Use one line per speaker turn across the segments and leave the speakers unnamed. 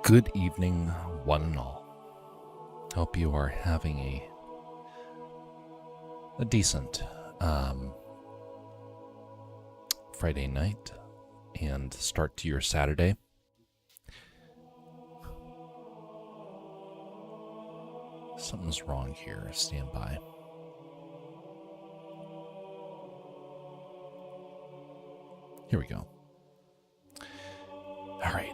Good evening, one and all. Hope you are having a decent Friday night and start to your Saturday. Something's wrong here. Stand by. Here we go. All right.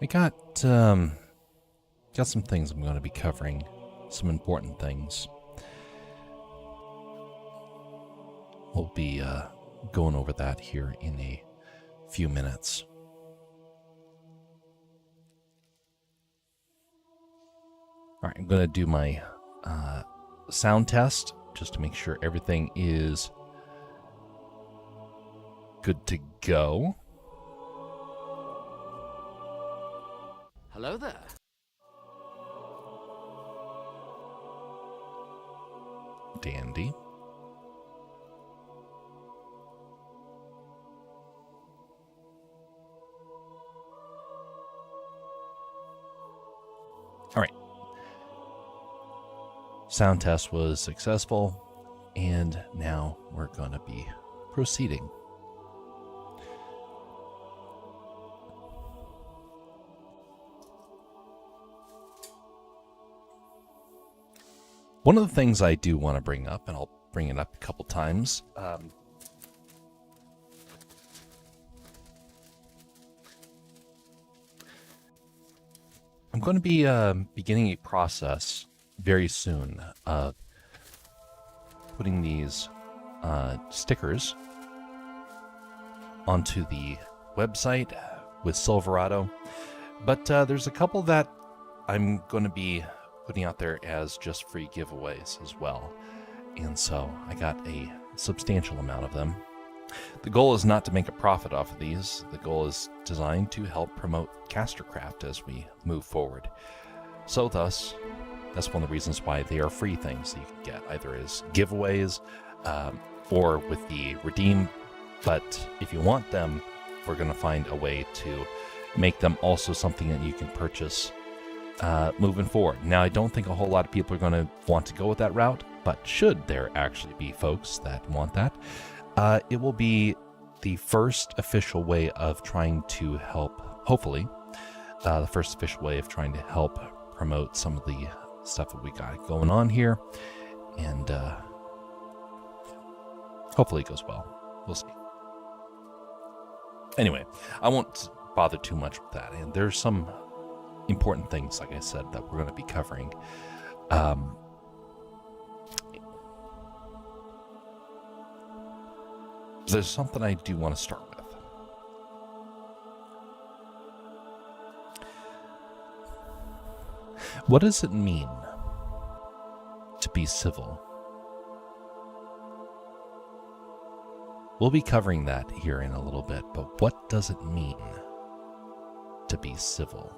I got some things I'm going to be covering, some important things. We'll be going over that here in a few minutes. All right, I'm going to do my sound test just to make sure everything is good to go.
Hello there.
Dandy. All right. Sound test was successful, and now we're going to be proceeding. One of the things I do want to bring up, and I'll bring it up a couple times, I'm going to be beginning a process very soon of putting these stickers onto the website with Silverado. But there's a couple that I'm going to be putting out there as just free giveaways as well. And so I got a substantial amount of them. The goal is not to make a profit off of these. The goal is designed to help promote Castercraft as we move forward. So thus, that's one of the reasons why they are free things that you can get, either as giveaways or with the redeem. But if you want them, we're going to find a way to make them also something that you can purchase moving forward. Now, I don't think a whole lot of people are going to want to go with that route, but should there actually be folks that want that, it will be the first official way of trying to help, hopefully, the first official way of trying to help promote some of the stuff that we got going on here. And hopefully it goes well. We'll see. Anyway, I won't bother too much with that. And there's some important things, like I said, that we're going to be covering. There's something I do want to start with. What does it mean to be civil? We'll be covering that here in a little bit, but what does it mean to be civil?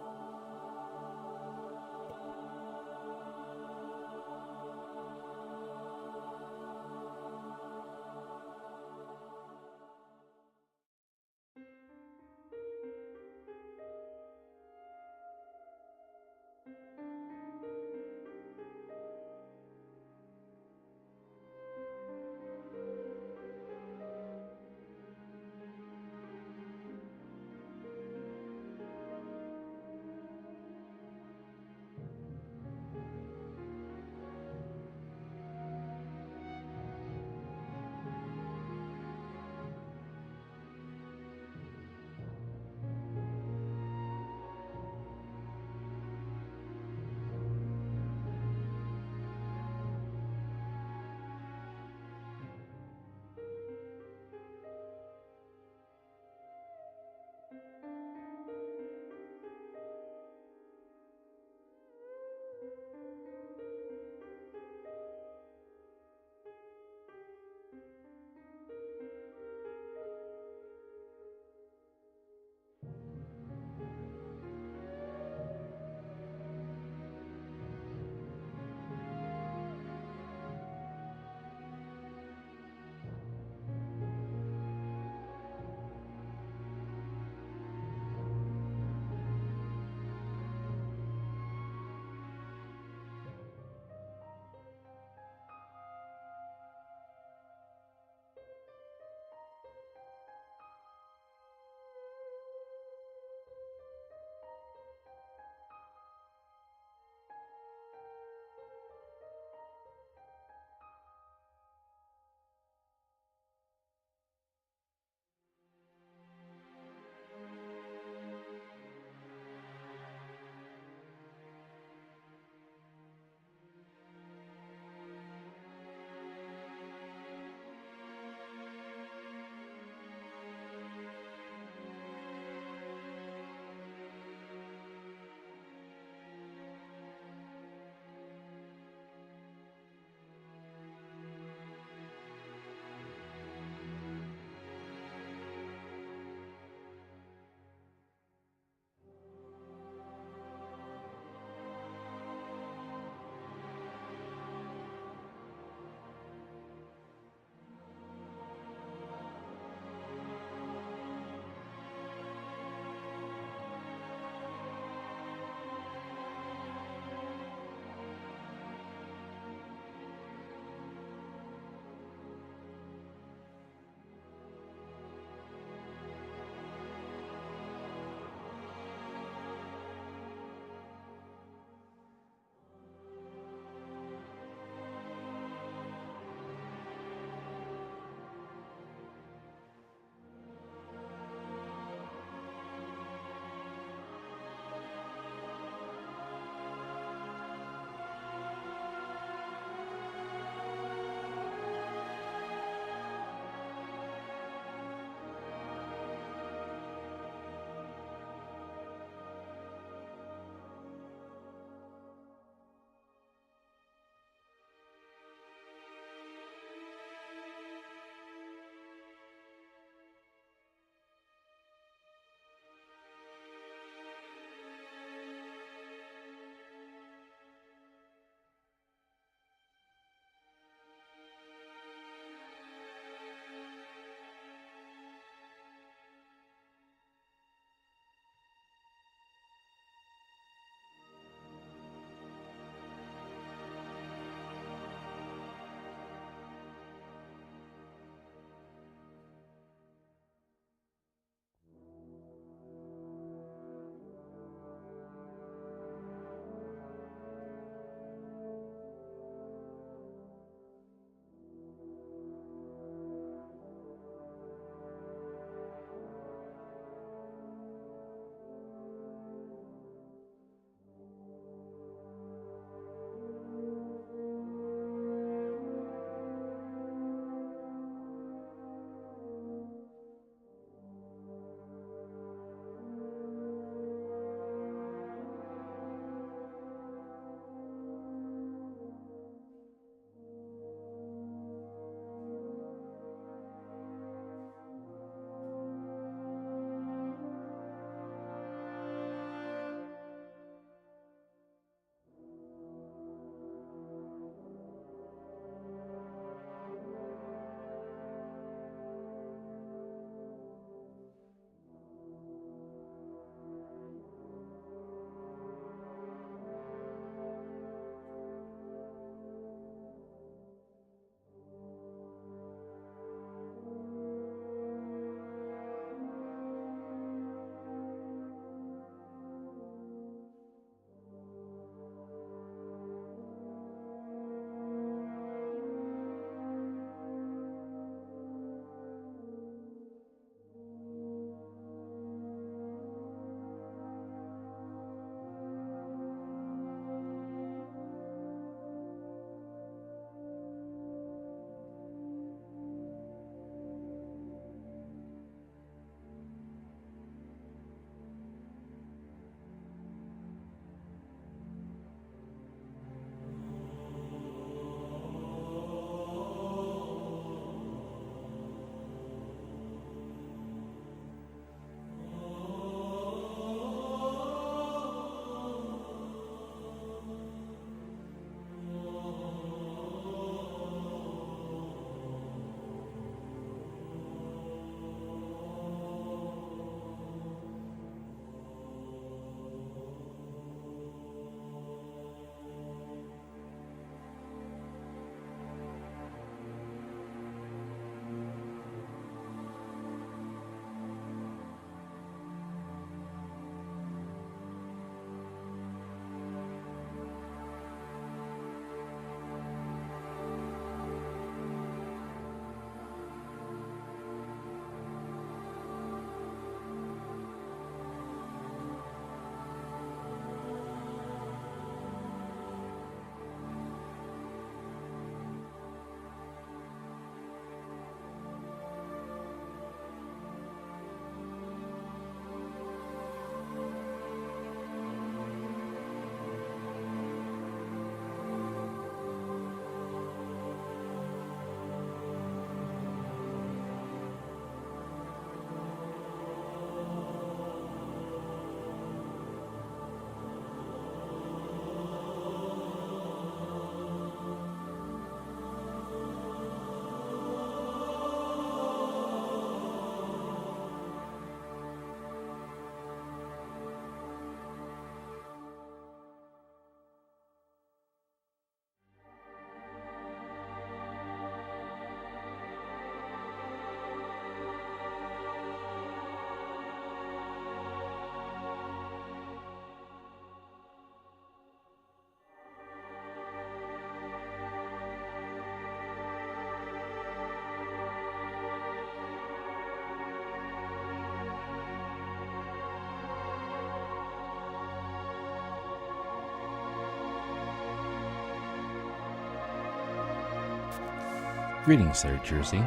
Greetings there, Jersey.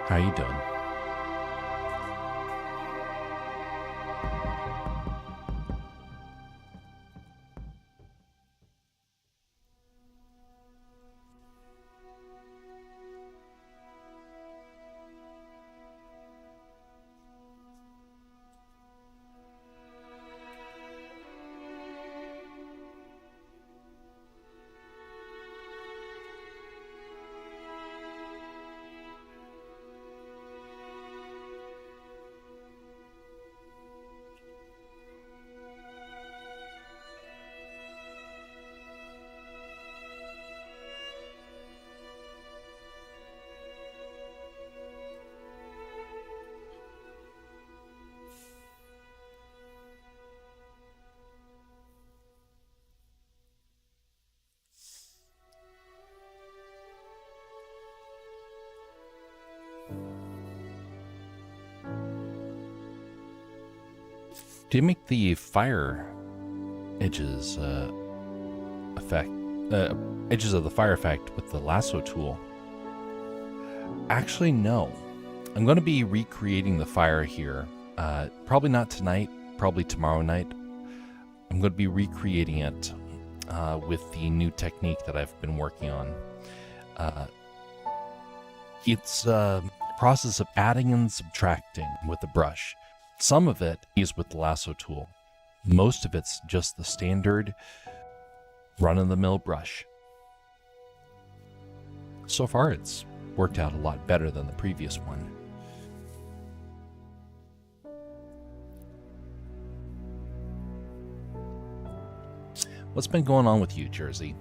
How you doing? Do you make the fire edges edges of the fire effect with the lasso tool? Actually, no. I'm going to be recreating the fire here. Probably not tonight, probably tomorrow night. I'm going to be recreating it with the new technique that I've been working on. It's a process of adding and subtracting with the brush. Some of it is with the lasso tool. Most of it's just the standard run-of-the-mill brush. So far, it's worked out a lot better than the previous one. What's been going on with you, Jersey?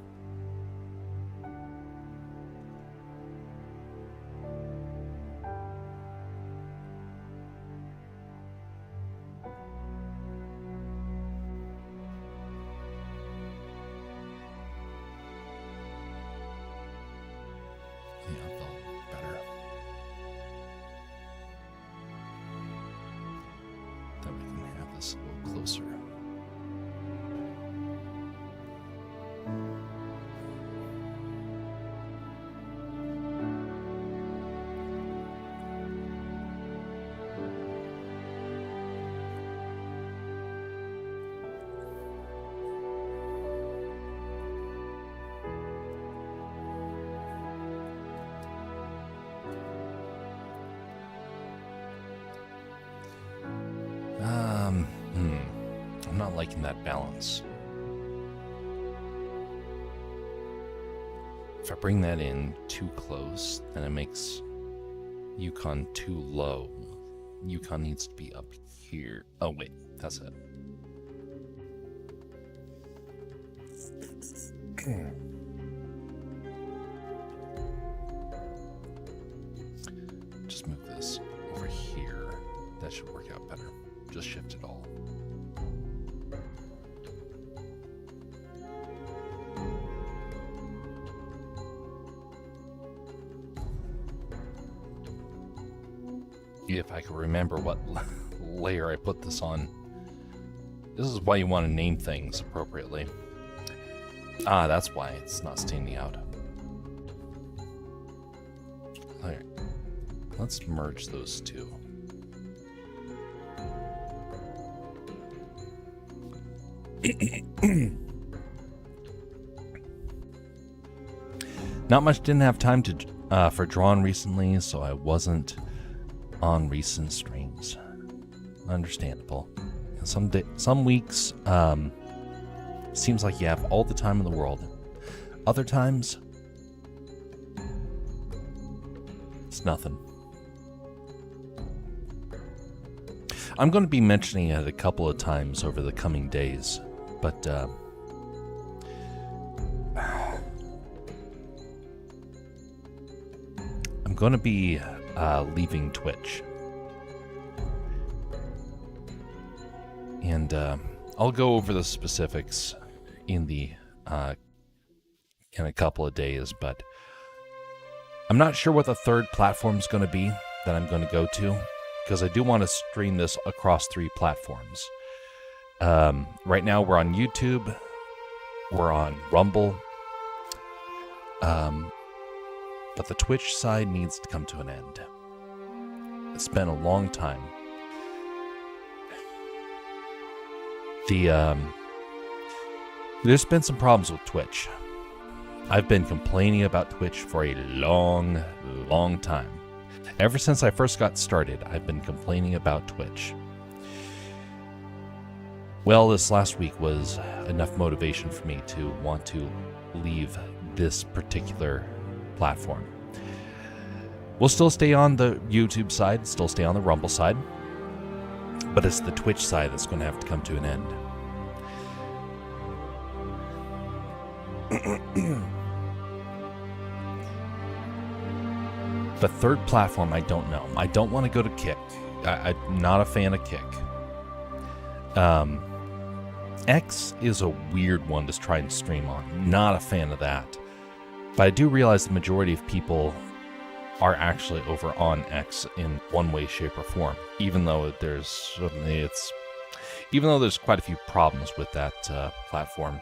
I'm not liking that balance. If I bring that in too close, then it makes Yukon too low. Yukon needs to be up here. Oh wait, that's it. Just move this over here. That should work out better. Just shift it all. If I can remember what layer I put this on. This is why you want to name things appropriately. Ah, that's why it's not standing out. Alright. Let's merge those two. Not much, didn't have time to for Drawn recently, so I wasn't on recent streams. Understandable. Some weeks seems like you have all the time in the world. Other times it's nothing. I'm going to be mentioning it a couple of times over the coming days, but I'm going to be leaving Twitch. And I'll go over the specifics in a couple of days, but I'm not sure what the third platform is going to be that I'm going to go to, because I do want to stream this across 3 platforms. Right now we're on YouTube, we're on Rumble, but the Twitch side needs to come to an end. It's been a long time. There's been some problems with Twitch. I've been complaining about Twitch for a long, long time. Ever since I first got started, I've been complaining about Twitch. Well, this last week was enough motivation for me to want to leave this particular platform. We'll still stay on the YouTube side, still stay on the Rumble side, but it's the Twitch side that's going to have to come to an end. The third platform, I don't know. I don't want to go to Kick. I'm not a fan of Kick. X is a weird one to try and stream on. Not a fan of that. But I do realize the majority of people are actually over on X in one way, shape, or form. Even though there's quite a few problems with that platform,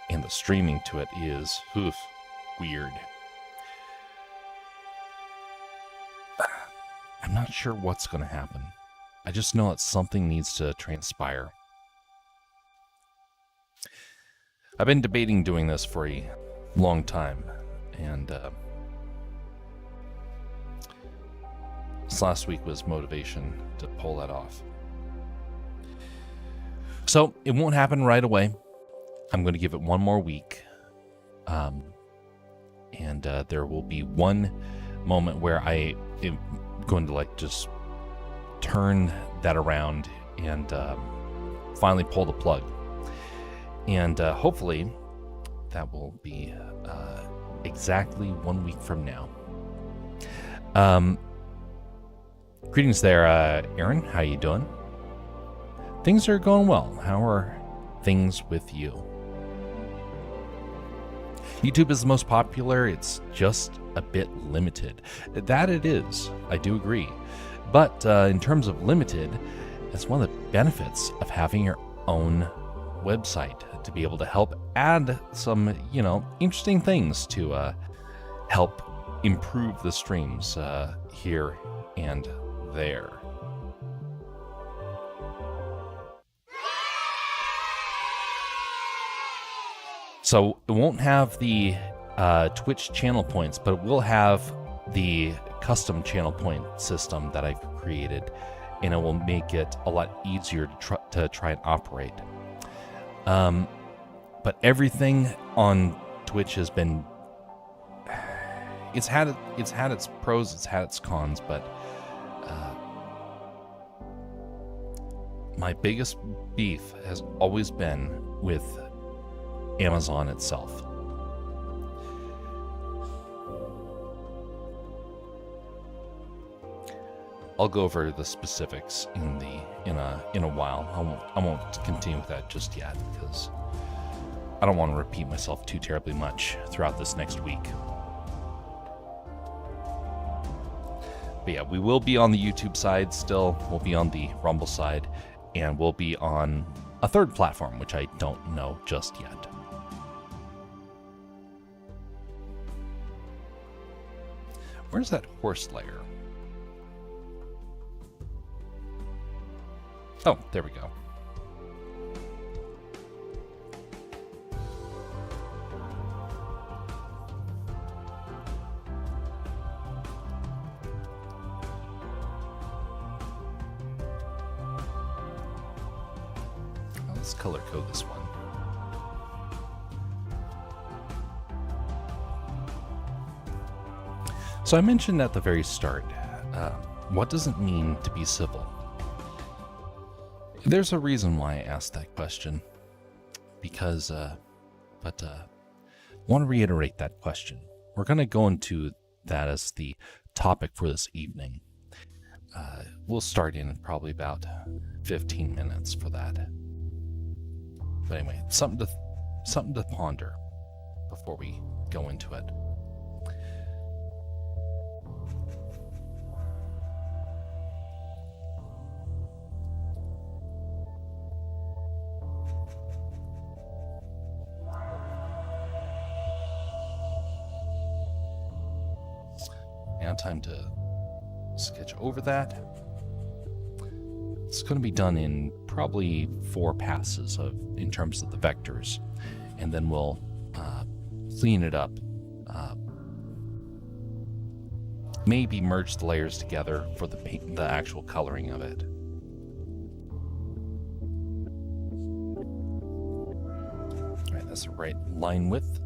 and the streaming to it is weird. I'm not sure what's going to happen. I just know that something needs to transpire. I've been debating doing this for a long time, and this last week was motivation to pull that off. So it won't happen right away. I'm going to give it one more week, and there will be one moment where I am going to just turn that around and finally pull the plug. And hopefully that will be exactly 1 week from now. Greetings there, Aaron. How you doing? Things are going well. How are things with you? YouTube is the most popular. It's just a bit limited. That it is. I do agree. But in terms of limited, that's one of the benefits of having your own website, to be able to help add some, interesting things to help improve the streams here and there. So it won't have the Twitch channel points, but it will have the custom channel point system that I've created, and it will make it a lot easier to try and operate. But everything on Twitch has been, it's had its pros, it's had its cons, but my biggest beef has always been with Amazon itself. I'll go over the specifics in a while. I won't continue with that just yet, because I don't want to repeat myself too terribly much throughout this next week. But yeah, we will be on the YouTube side still. We'll be on the Rumble side, and we'll be on a third platform, which I don't know just yet. Where's that horse lair? Oh, there we go. Let's color code this one. So I mentioned at the very start, what does it mean to be civil? There's a reason why I asked that question, because, I want to reiterate that question. We're going to go into that as the topic for this evening. We'll start in probably about 15 minutes for that. But anyway, something to ponder before we go into it. now time to sketch over that. It's going to be done in probably 4 passes in terms of the vectors, and then we'll clean it up. Maybe merge the layers together for the actual coloring of it. All right, that's the right line width.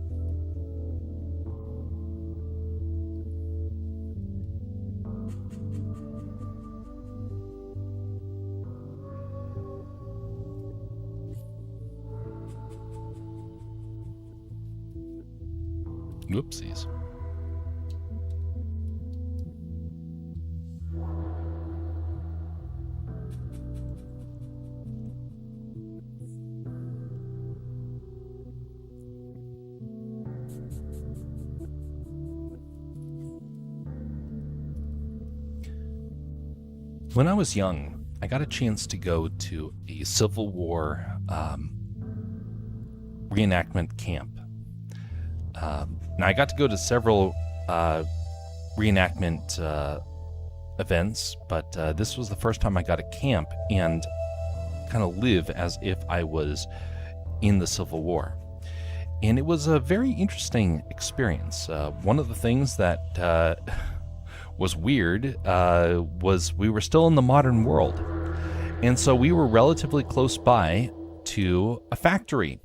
Whoopsies. When I was young, I got a chance to go to a Civil War reenactment camp. Now, I got to go to several reenactment events, but this was the first time I got to camp and kind of live as if I was in the Civil War. And it was a very interesting experience. One of the things that was weird was we were still in the modern world. And so we were relatively close by to a factory.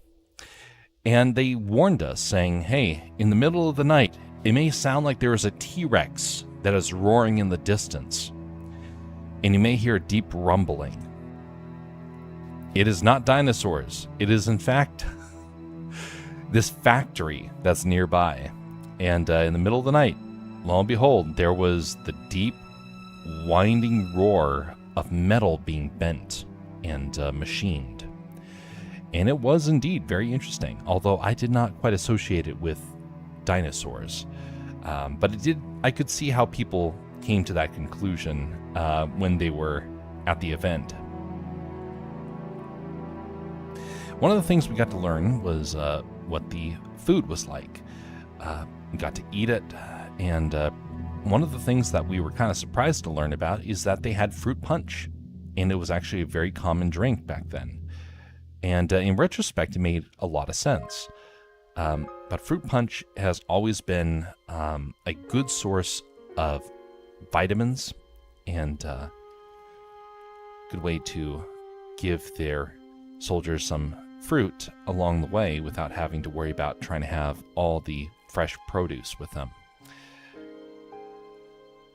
And they warned us, saying, hey, in the middle of the night, it may sound like there is a T-Rex that is roaring in the distance, and you may hear a deep rumbling. It is not dinosaurs. It is, in fact, this factory that's nearby. And in the middle of the night, lo and behold, there was the deep, winding roar of metal being bent and machined. And it was indeed very interesting, although I did not quite associate it with dinosaurs. But I could see how people came to that conclusion when they were at the event. One of the things we got to learn was what the food was like. We got to eat it, and one of the things that we were kind of surprised to learn about is that they had fruit punch, and it was actually a very common drink back then. And in retrospect, it made a lot of sense. But fruit punch has always been a good source of vitamins and a good way to give their soldiers some fruit along the way without having to worry about trying to have all the fresh produce with them.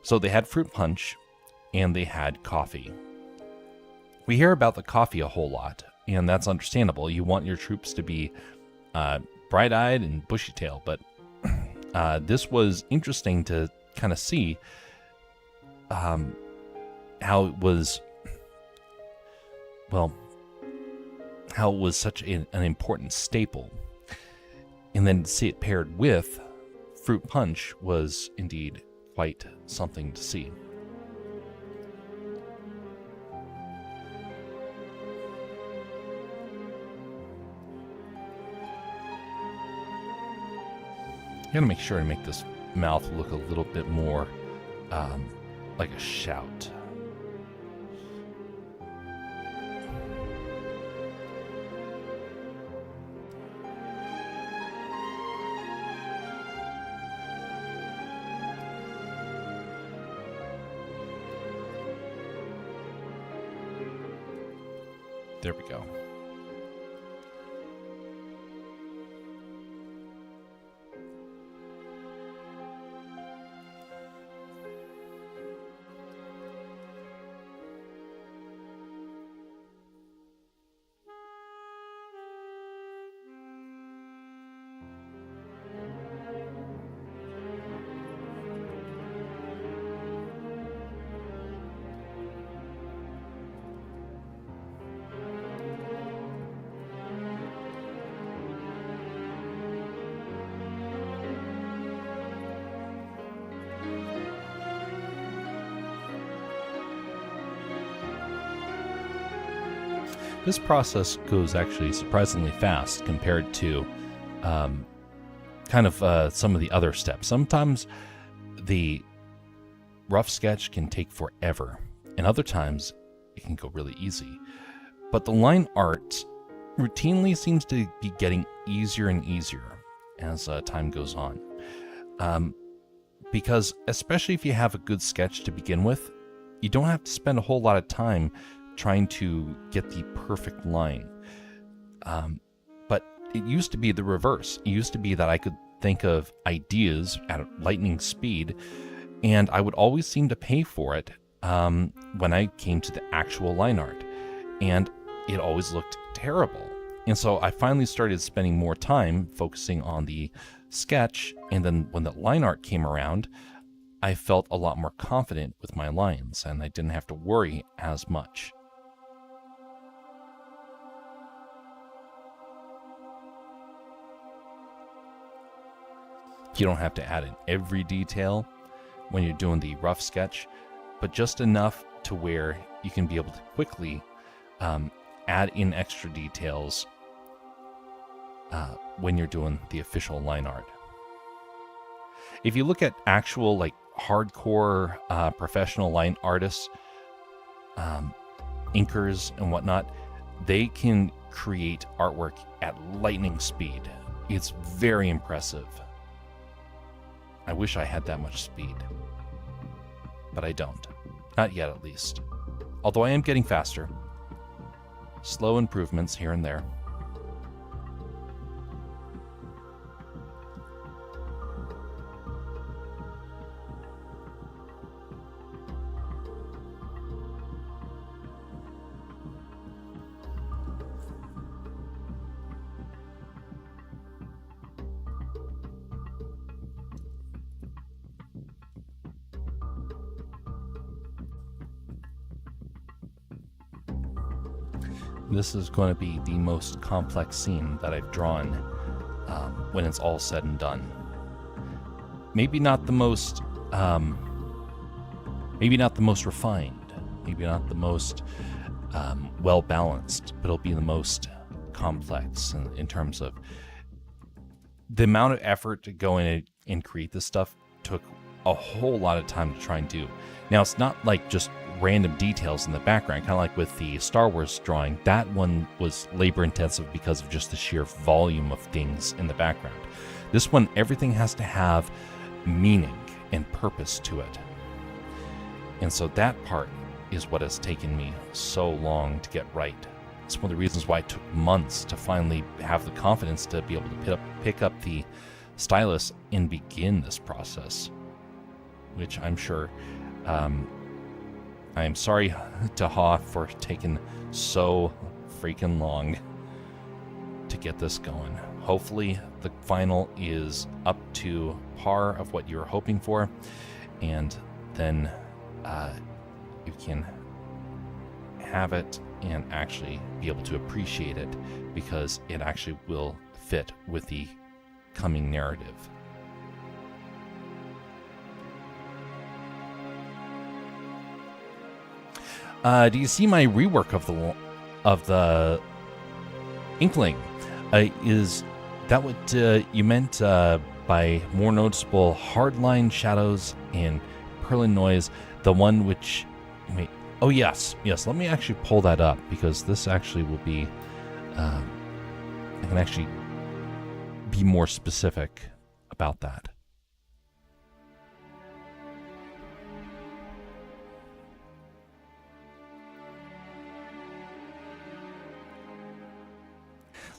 So they had fruit punch and they had coffee. We hear about the coffee a whole lot, and that's understandable. You want your troops to be bright-eyed and bushy-tailed, but this was interesting to kind of see how it was, well, how it was such an important staple. And then to see it paired with fruit punch was indeed quite something to see. I gotta make sure I make this mouth look a little bit more like a shout. There we go. This process goes actually surprisingly fast compared to some of the other steps. Sometimes the rough sketch can take forever, and other times it can go really easy. But the line art routinely seems to be getting easier and easier as time goes on. Because especially if you have a good sketch to begin with, you don't have to spend a whole lot of time trying to get the perfect line. But it used to be the reverse. It used to be that I could think of ideas at lightning speed, and I would always seem to pay for it when I came to the actual line art. And it always looked terrible. And so I finally started spending more time focusing on the sketch, and then when the line art came around, I felt a lot more confident with my lines, and I didn't have to worry as much. You don't have to add in every detail when you're doing the rough sketch, but just enough to where you can be able to quickly add in extra details when you're doing the official line art. If you look at actual like hardcore professional line artists, inkers and whatnot, they can create artwork at lightning speed. It's very impressive. I wish I had that much speed, but I don't. Not yet, at least. Although I am getting faster. Slow improvements here and there. This is going to be the most complex scene that I've drawn when it's all said and done. Maybe not the most refined, maybe not the most well balanced, but it'll be the most complex in terms of the amount of effort to go in and create this stuff. Took a whole lot of time to try and do. Now, it's not like just random details in the background, kind of like with the Star Wars drawing. That one was labor intensive because of just the sheer volume of things in the background. This one, everything has to have meaning and purpose to it. And so that part is what has taken me so long to get right. It's one of the reasons why it took months to finally have the confidence to be able to pick up the stylus and begin this process, which I'm sure I am sorry to Ha for taking so freaking long to get this going. Hopefully the final is up to par of what you were hoping for, and then you can have it and actually be able to appreciate it, because it actually will fit with the coming narrative. Do you see my rework of the Inkling? Is that what you meant by more noticeable hardline shadows and Perlin noise? The one which, wait, oh yes. Let me actually pull that up, because this actually will be. I can actually be more specific about that.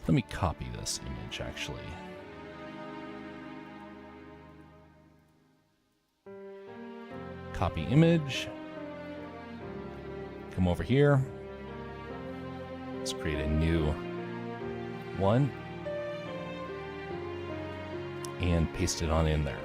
Let me copy this image, actually. Copy image. Come over here. Let's create a new one. And paste it on in there.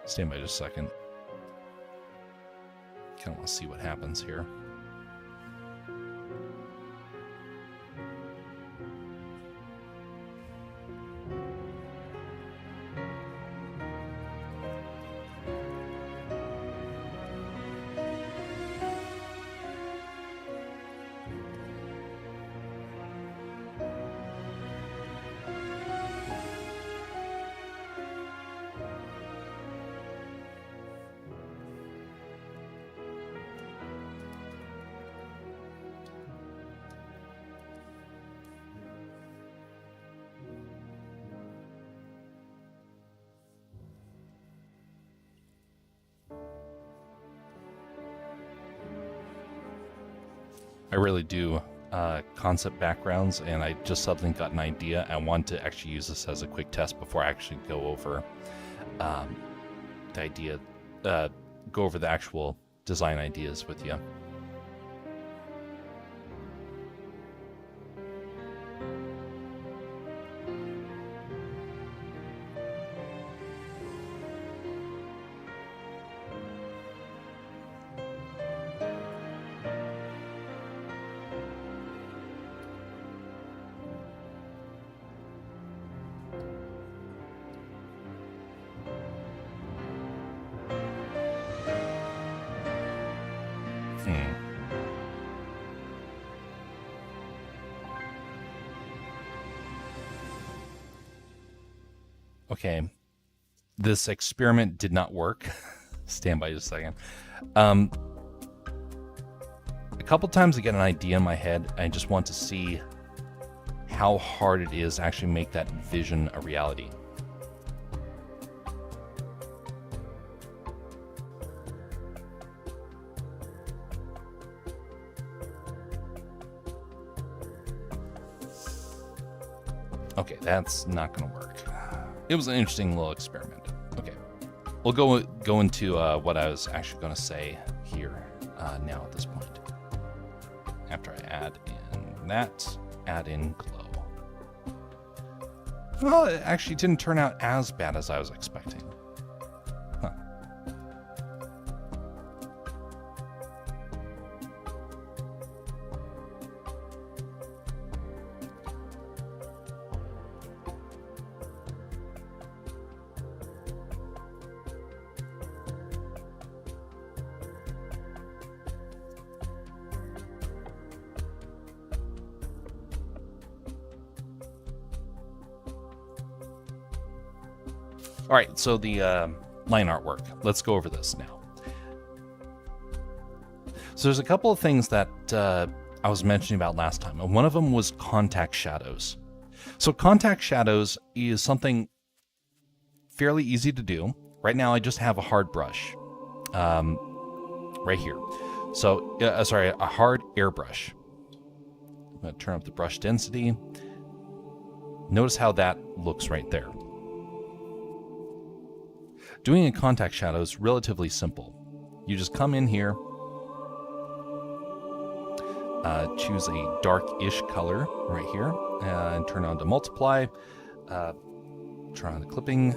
Stand by just a second. Kind of want to see what happens here. I really do concept backgrounds, and I just suddenly got an idea. I want to actually use this as a quick test before I actually go over the idea, go over the actual design ideas with you. Okay, this experiment did not work. Stand by just a second. A couple times I get an idea in my head. I just want to see how hard it is to actually make that vision a reality. Okay, that's not going to work. It was an interesting little experiment. Okay, we'll go into what I was actually going to say here now at this point. After I add in that, add in glow. Well, it actually didn't turn out as bad as I was expecting. Huh. All right, so the line artwork. Let's go over this now. So there's a couple of things that I was mentioning about last time, and one of them was contact shadows. So contact shadows is something fairly easy to do. Right now, I just have a hard brush right here. So, sorry, a hard airbrush. I'm going to turn up the brush density. Notice how that looks right there. Doing a contact shadow is relatively simple. You just come in here, choose a dark-ish color right here, and turn on to multiply, turn on the clipping,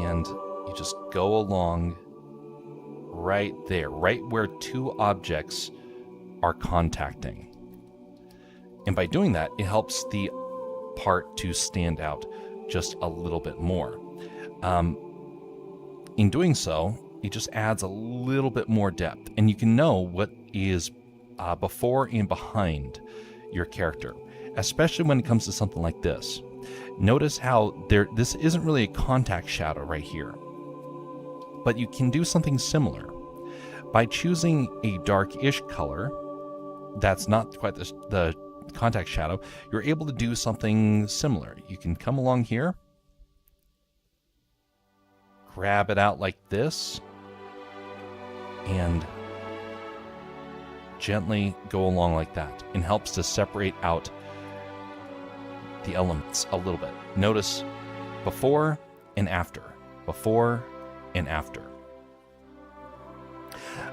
and you just go along right there, right where two objects are contacting. And by doing that, it helps the part to stand out just a little bit more. In doing so, it just adds a little bit more depth, and you can know what is before and behind your character, especially when it comes to something like this. Notice how this isn't really a contact shadow right here, but you can do something similar. By choosing a dark-ish color that's not quite the contact shadow, you're able to do something similar. You can come along here, grab it out like this, and gently go along like that. It helps to separate out the elements a little bit. Notice before and after. Before and after.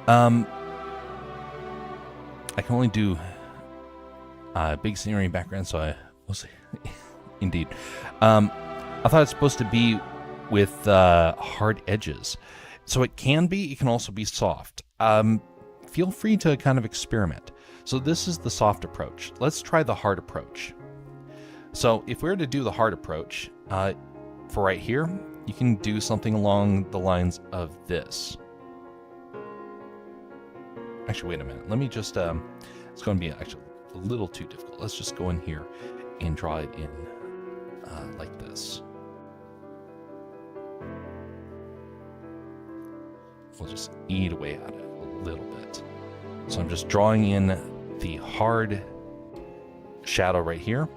I can only do big scenery background, so we'll see. Indeed. I thought it's supposed to be with hard edges. So it can be, it can also be soft. Feel free to kind of experiment. So this is the soft approach. Let's try the hard approach. So if we were to do the hard approach, for right here, you can do something along the lines of this. Actually, wait a minute. Let me just, it's going to be actually a little too difficult. Let's just go in here and draw it in like this. We'll just eat away at it a little bit. So I'm just drawing in the hard shadow right here.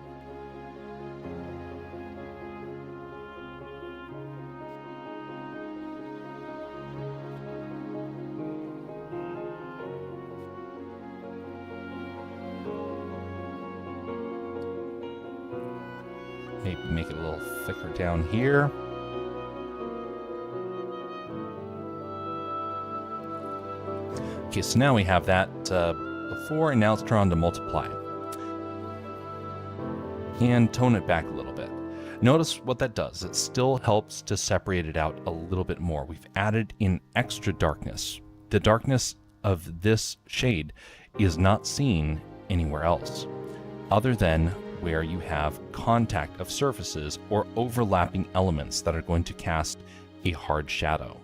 Maybe make it a little thicker down here. Okay, so now we have that before, and now it's turned on to multiply. And tone it back a little bit. Notice what that does. It still helps to separate it out a little bit more. We've added in extra darkness. The darkness of this shade is not seen anywhere else, other than where you have contact of surfaces or overlapping elements that are going to cast a hard shadow.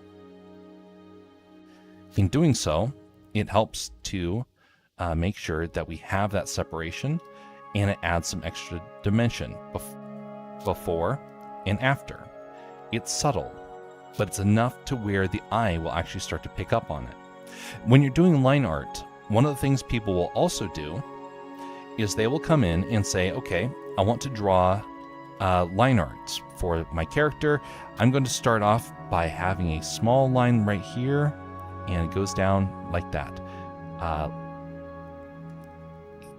In doing so, it helps to make sure that we have that separation, and it adds some extra dimension before and after. It's subtle, but it's enough to where the eye will actually start to pick up on it. When you're doing line art, one of the things people will also do is they will come in and say, okay, I want to draw line art for my character. I'm going to start off by having a small line right here, and it goes down like that.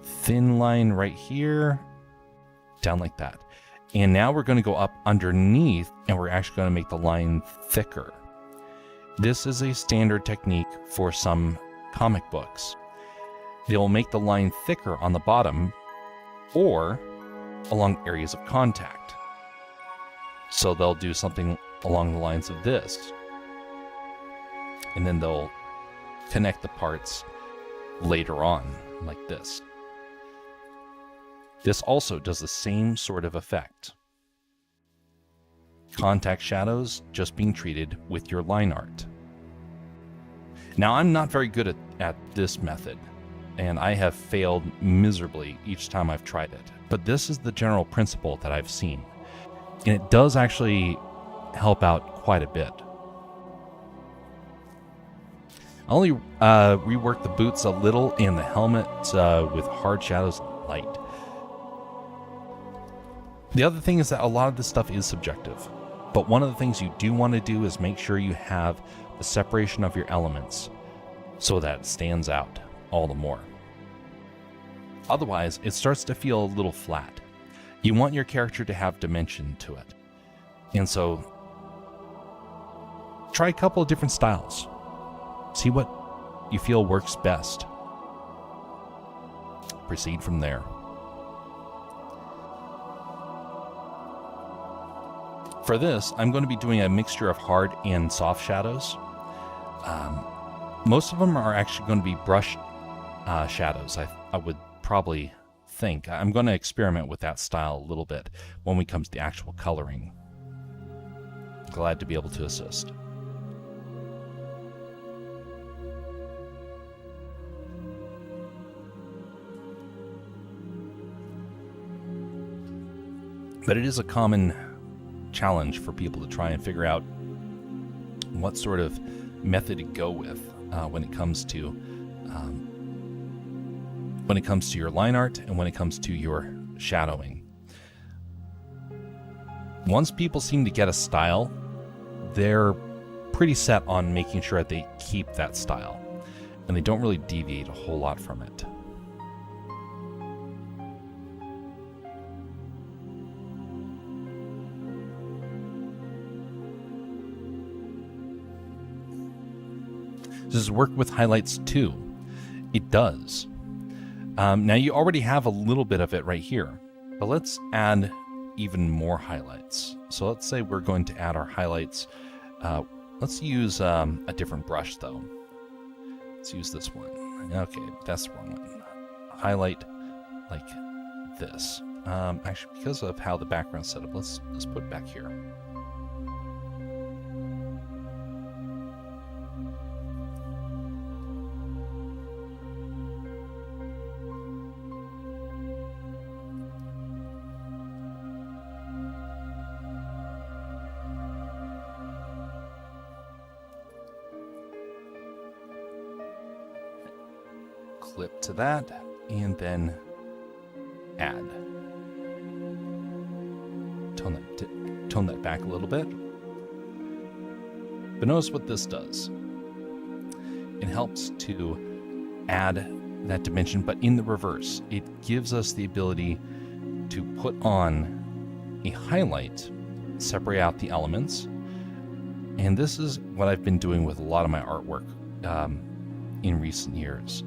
Thin line right here, down like that. And now we're going to go up underneath, and we're actually going to make the line thicker. This is a standard technique for some comic books. They'll make the line thicker on the bottom or along areas of contact. So they'll do something along the lines of this. And then they'll connect the parts later on, like this. This also does the same sort of effect. Contact shadows just being treated with your line art. Now, I'm not very good at this method, and I have failed miserably each time I've tried it. But this is the general principle that I've seen, and it does actually help out quite a bit. I only reworked the boots a little and the helmet with hard shadows and light. The other thing is that a lot of this stuff is subjective, but one of the things you do want to do is make sure you have the separation of your elements so that it stands out all the more. Otherwise, it starts to feel a little flat. You want your character to have dimension to it. And so, try a couple of different styles. See what you feel works best. Proceed from there. For this, I'm going to be doing a mixture of hard and soft shadows. Most of them are actually going to be brush shadows, I would probably think. I'm going to experiment with that style a little bit when we come to the actual coloring. Glad to be able to assist. But it is a common challenge for people to try and figure out what sort of method to go with when it comes to your line art and when it comes to your shadowing. Once people seem to get a style, they're pretty set on making sure that they keep that style, and they don't really deviate a whole lot from it. Does this work with highlights too? It does. Now you already have a little bit of it right here, but let's add even more highlights. So let's say we're going to add our highlights. Let's use a different brush though. Let's use this one. Okay, that's the wrong one. Highlight like this. Actually, because of how the background's set up, let's put it back here. Clip to that, and then add. Tone that back a little bit. But notice what this does. It helps to add that dimension, but in the reverse. It gives us the ability to put on a highlight, separate out the elements. And this is what I've been doing with a lot of my artwork in recent years.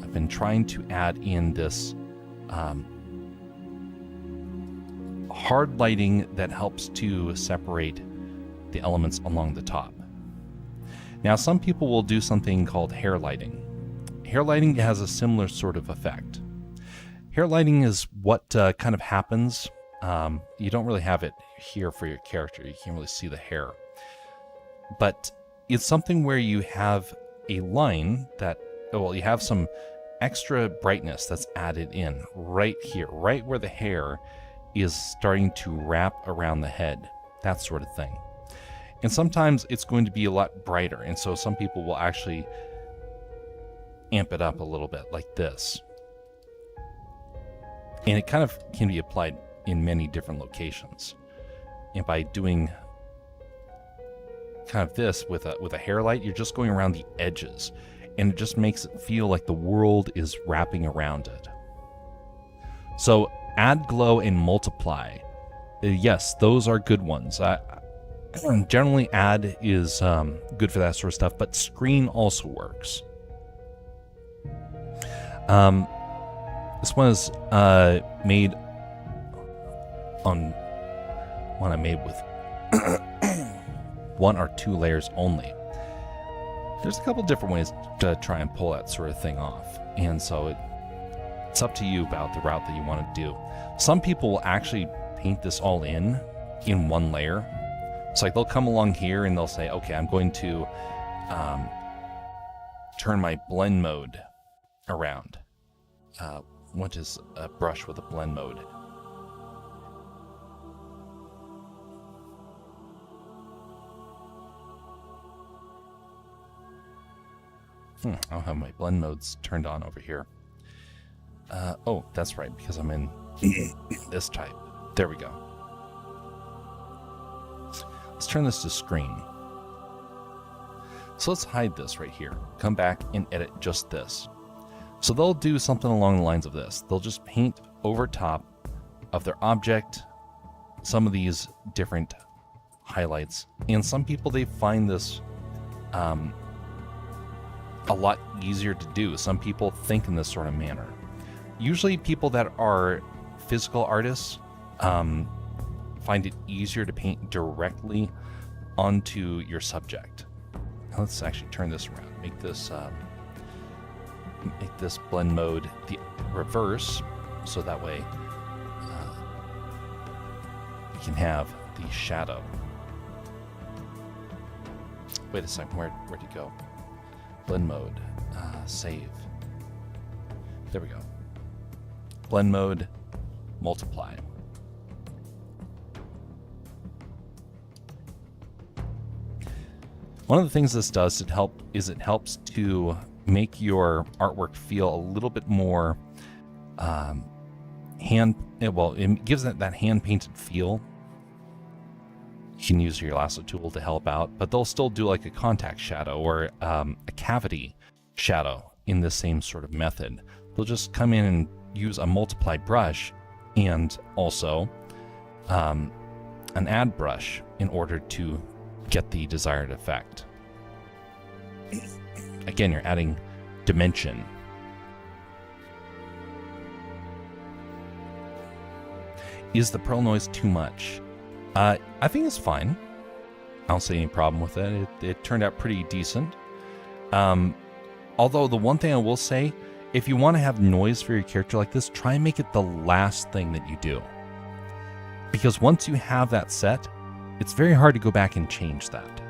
I've been trying to add in this hard lighting that helps to separate the elements along the top. Now, some people will do something called hair lighting. Hair lighting has a similar sort of effect. Hair lighting is what kind of happens. You don't really have it here for your character. You can't really see the hair. But it's something where you have a line that, you have some extra brightness that's added in right here, right where the hair is starting to wrap around the head, that sort of thing. And sometimes it's going to be a lot brighter, and so some people will actually amp it up a little bit like this. And it kind of can be applied in many different locations. And by doing kind of this with a hair light, you're just going around the edges, and it just makes it feel like the world is wrapping around it. So add, glow, and multiply. Yes, those are good ones. Generally, add is good for that sort of stuff, but screen also works. This one is made on one I made with 1 or 2 layers only. There's a couple different ways to try and pull that sort of thing off, and so it's up to you about the route that you want to do. Some people will actually paint this all in 1 layer. It's like they'll come along here and they'll say, okay, I'm going to turn my blend mode around. What is a brush with a blend mode? I'll have my blend modes turned on over here. Oh, that's right, because I'm in this type. There we go. Let's turn this to screen. So let's hide this right here. Come back and edit just this. So they'll do something along the lines of this. They'll just paint over top of their object some of these different highlights. And some people, they find this a lot easier to do. Some people think in this sort of manner. Usually people that are physical artists find it easier to paint directly onto your subject. Now let's actually turn this around. Make this blend mode the reverse, so that way you can have the shadow. Wait a second, where'd you go? Blend mode, save. There we go. Blend mode, multiply. One of the things this does it helps to make your artwork feel a little bit more it gives it that hand-painted feel. You can use your lasso tool to help out, but they'll still do like a contact shadow or a cavity shadow in the same sort of method. They'll just come in and use a multiply brush and also an add brush in order to get the desired effect. Again, you're adding dimension. Is the pearl noise too much? I think it's fine. I don't see any problem with it. It turned out pretty decent. Although the one thing I will say, if you want to have noise for your character like this, try and make it the last thing that you do. Because once you have that set, it's very hard to go back and change that.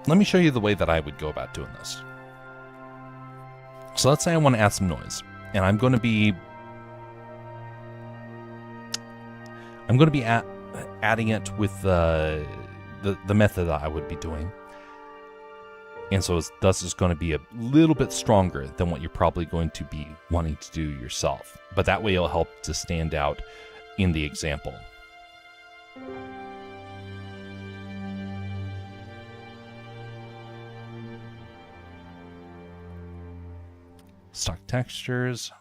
Let me show you the way that I would go about doing this. So let's say I want to add some noise, and I'm going to be adding it with the method that I would be doing. And so thus it's going to be a little bit stronger than what you're probably going to be wanting to do yourself. But that way it'll help to stand out in the example. Stock textures.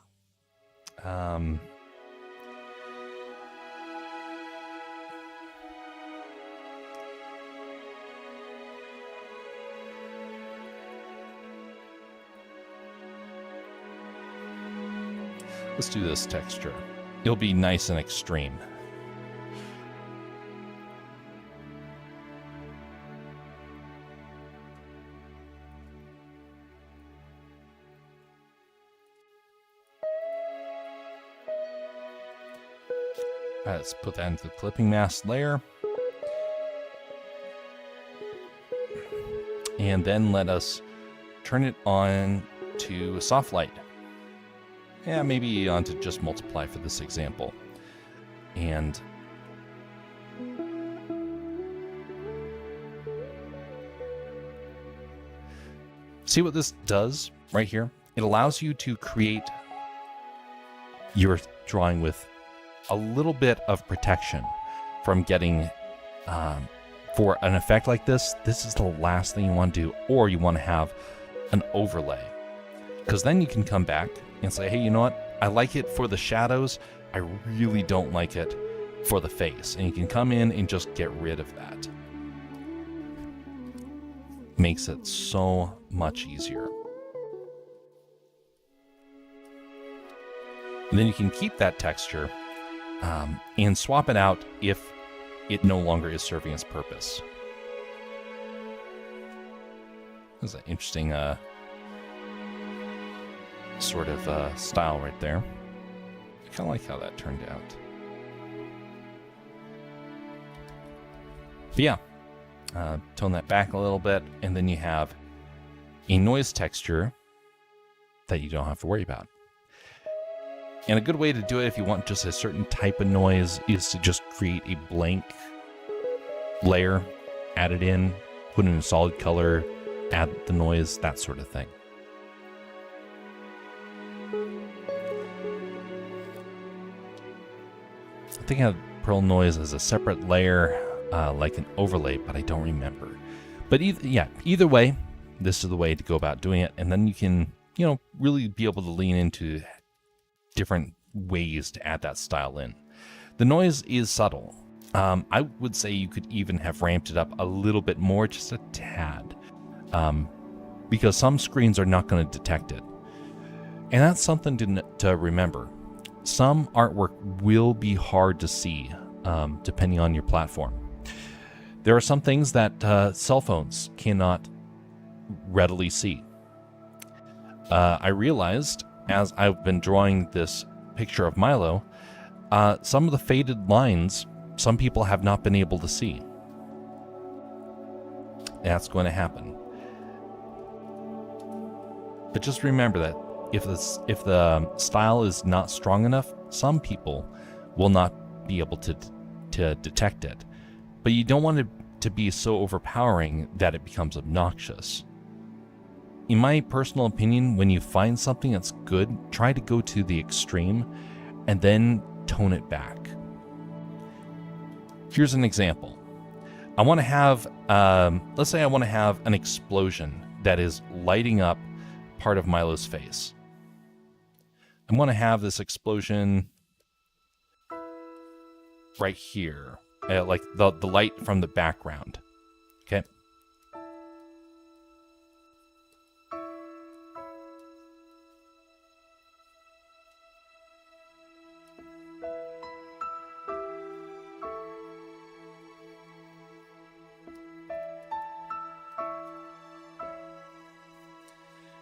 Let's do this texture. It'll be nice and extreme. Let's put that into the clipping mask layer. And then let us turn it on to soft light. Yeah, maybe on to just multiply for this example. And see what this does right here? It allows you to create your drawing with a little bit of protection from getting, for an effect like this is the last thing you want to do, or you want to have an overlay. Because then you can come back and say, hey, you know what? I like it for the shadows. I really don't like it for the face. And you can come in and just get rid of that. Makes it so much easier. And then you can keep that texture and swap it out if it no longer is serving its purpose. That's an interesting sort of style right there. I kind of like how that turned out. But yeah, tone that back a little bit, and then you have a noise texture that you don't have to worry about. And a good way to do it if you want just a certain type of noise is to just create a blank layer, add it in, put in a solid color, add the noise, that sort of thing. I think I had Pearl Noise as a separate layer, like an overlay, but I don't remember. But either way, this is the way to go about doing it. And then you can, really be able to lean into different ways to add that style in. The noise is subtle. I would say you could even have ramped it up a little bit more, just a tad, because some screens are not going to detect it. And that's something to remember. Some artwork will be hard to see, depending on your platform. There are some things that cell phones cannot readily see. I realized as I've been drawing this picture of Milo, some of the faded lines, some people have not been able to see. That's going to happen. But just remember that if the style is not strong enough, some people will not be able to detect it. But you don't want it to be so overpowering that it becomes obnoxious. In my personal opinion, when you find something that's good, try to go to the extreme and then tone it back. Here's an example. I want to have, let's say I want to have an explosion that is lighting up part of Milo's face. I want to have this explosion right here, like the light from the background. Okay.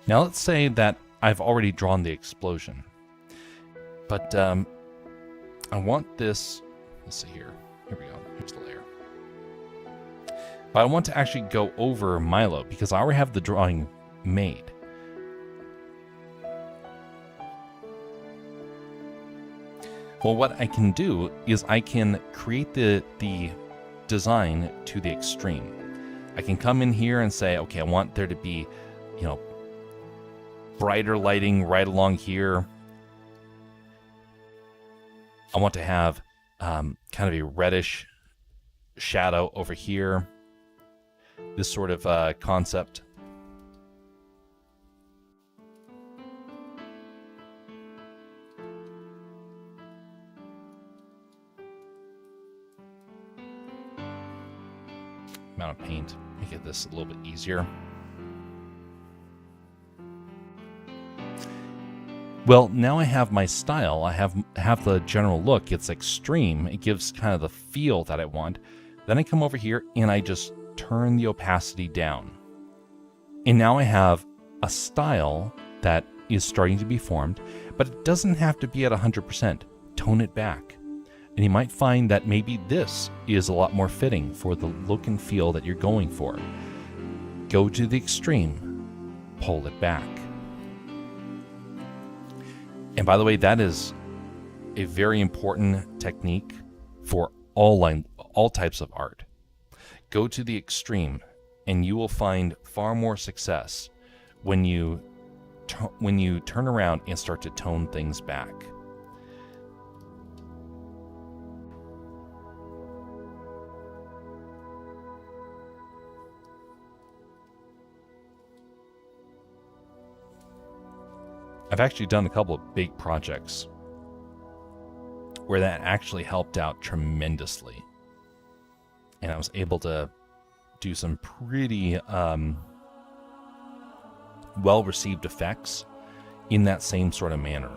Now let's say that I've already drawn the explosion, but I want this, let's see here we go, here's the layer. But I want to actually go over Milo because I already have the drawing made. Well, what I can do is I can create the design to the extreme. I can come in here and say, okay, I want there to be, brighter lighting right along here. I want to have kind of a reddish shadow over here. This sort of concept. Amount of paint, make it this a little bit easier. Well, now I have my style. I have the general look. It's extreme. It gives kind of the feel that I want. Then I come over here and I just turn the opacity down. And now I have a style that is starting to be formed, but it doesn't have to be at 100%. Tone it back. And you might find that maybe this is a lot more fitting for the look and feel that you're going for. Go to the extreme, pull it back. And by the way, that is a very important technique for all types of art. Go to the extreme, and you will find far more success when you turn around and start to tone things back. I've actually done a couple of big projects where that actually helped out tremendously. And I was able to do some pretty well-received effects in that same sort of manner,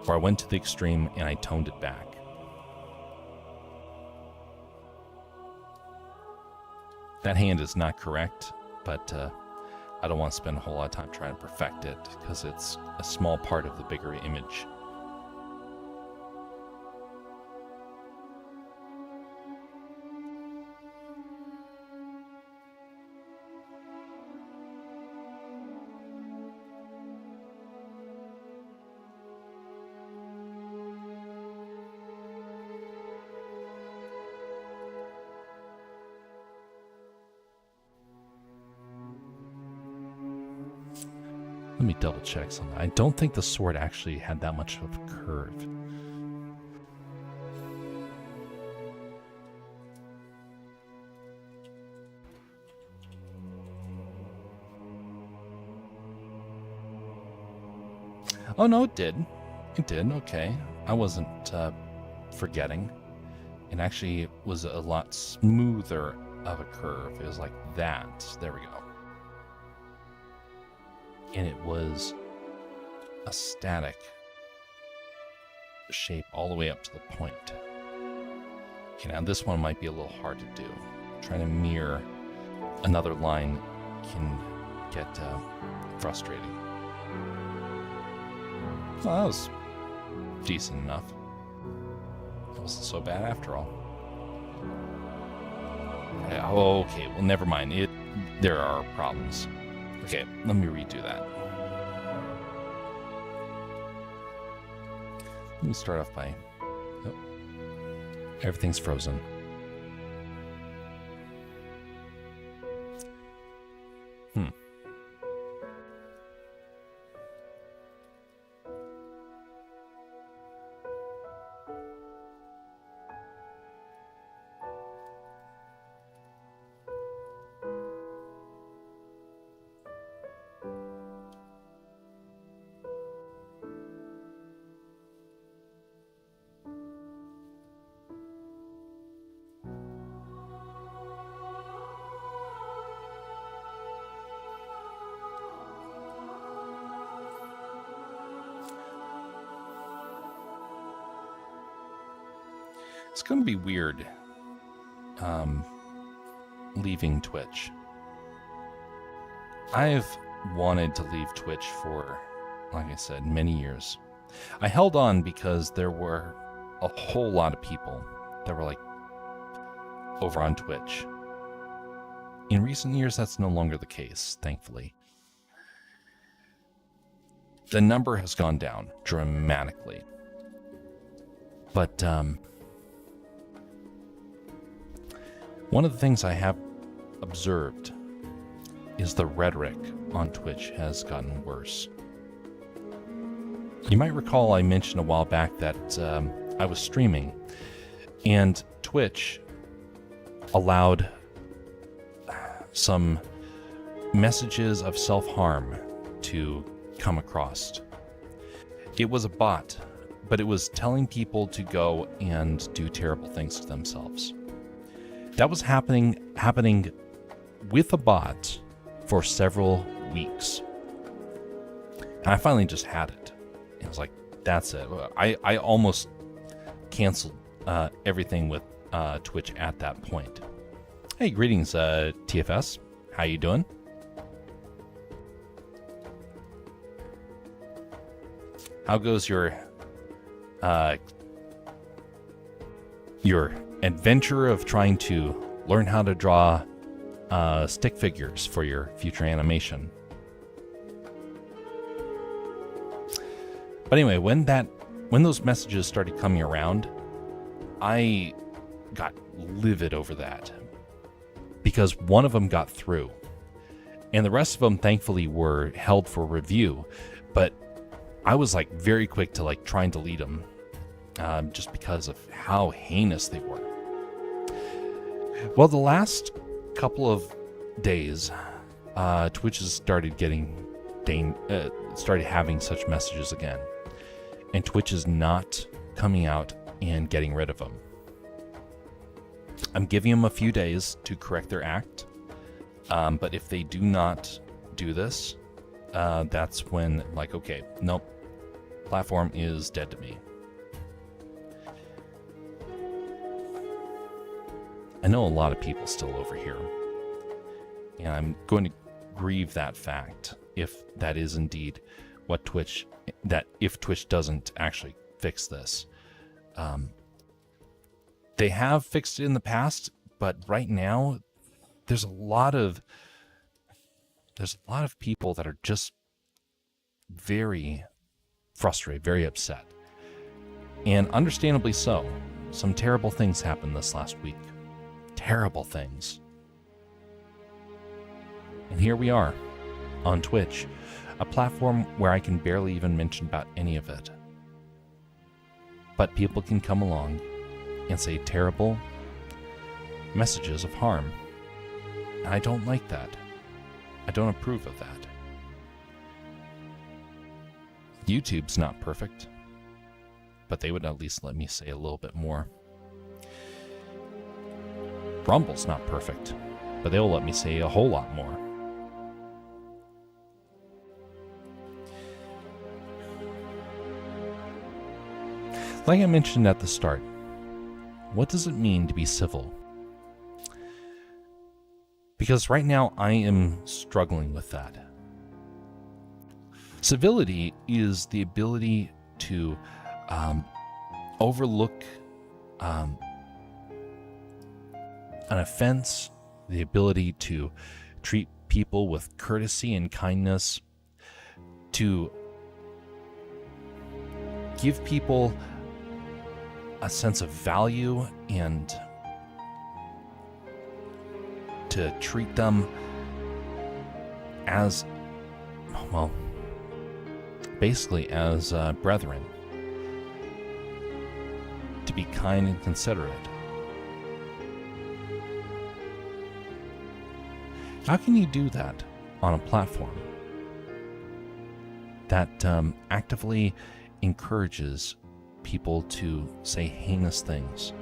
where I went to the extreme and I toned it back. That hand is not correct, but I don't want to spend a whole lot of time trying to perfect it because it's a small part of the bigger image. Let me double check something. I don't think the sword actually had that much of a curve. Oh no, it did. It did, okay. I wasn't forgetting. It actually was a lot smoother of a curve. It was like that. There we go. And it was a static shape all the way up to the point. Okay, now this one might be a little hard to do. Trying to mirror another line can get frustrating. Well, that was decent enough. It wasn't so bad after all. Oh, okay, well, never mind. There are problems. Okay, let me redo that. Let me start off by... Oh, everything's frozen. It's going to be weird leaving Twitch. I've wanted to leave Twitch for, like I said, many years. I held on because there were a whole lot of people that were like over on Twitch. In recent years, that's no longer the case, thankfully. The number has gone down dramatically. But one of the things I have observed is the rhetoric on Twitch has gotten worse. You might recall I mentioned a while back that I was streaming, and Twitch allowed some messages of self-harm to come across. It was a bot, but it was telling people to go and do terrible things to themselves. That was happening with a bot for several weeks. And I finally just had it. I was like, that's it. I almost canceled everything with Twitch at that point. Hey, greetings, TFS. How you doing? How goes your adventure of trying to learn how to draw stick figures for your future animation? But anyway, when those messages started coming around, I got livid over that because one of them got through, and the rest of them thankfully were held for review. But I was like very quick to like try and delete them, just because of how heinous they were. Well, the last couple of days, Twitch has started started having such messages again, and Twitch is not coming out and getting rid of them. I'm giving them a few days to correct their act, but if they do not do this, that's when, like, okay, nope, platform is dead to me. I know a lot of people still over here, and I'm going to grieve that fact if that is indeed what Twitch, that if Twitch doesn't actually fix this. They have fixed it in the past, but right now there's a lot of people that are just very frustrated, very upset. And understandably so. Some terrible things happened this last week. Terrible things. And here we are on Twitch, a platform where I can barely even mention about any of it. But people can come along and say terrible messages of harm. And I don't like that. I don't approve of that. YouTube's not perfect, but they would at least let me say a little bit more. Rumble's not perfect, but they'll let me say a whole lot more. Like I mentioned at the start, what does it mean to be civil? Because right now I am struggling with that. Civility is the ability to overlook an offense, the ability to treat people with courtesy and kindness, to give people a sense of value, and to treat them as, well, basically as brethren. To be kind and considerate. How can you do that on a platform that actively encourages people to say heinous things?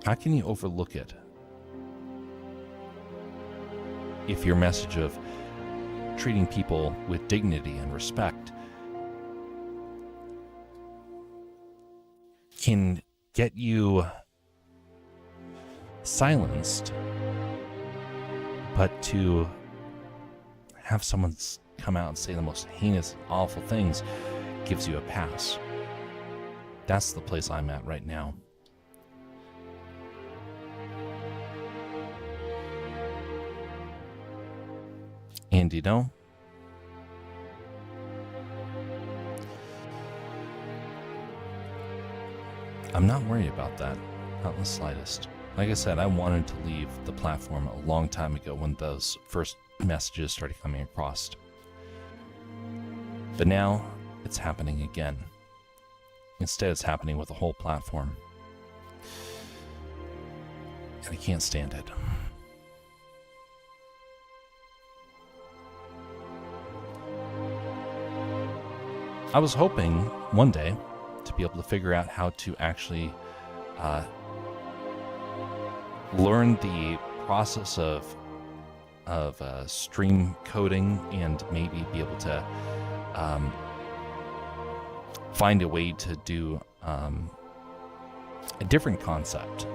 How can you overlook it if your message of treating people with dignity and respect can get you silenced, but to have someone come out and say the most heinous, awful things gives you a pass? That's the place I'm at right now. And you know, I'm not worried about that, not in the slightest. Like I said, I wanted to leave the platform a long time ago when those first messages started coming across. But now it's happening again. Instead, it's happening with the whole platform. And I can't stand it. I was hoping one day to be able to figure out how to actually learn the process of of stream coding and maybe be able to find a way to do a different concept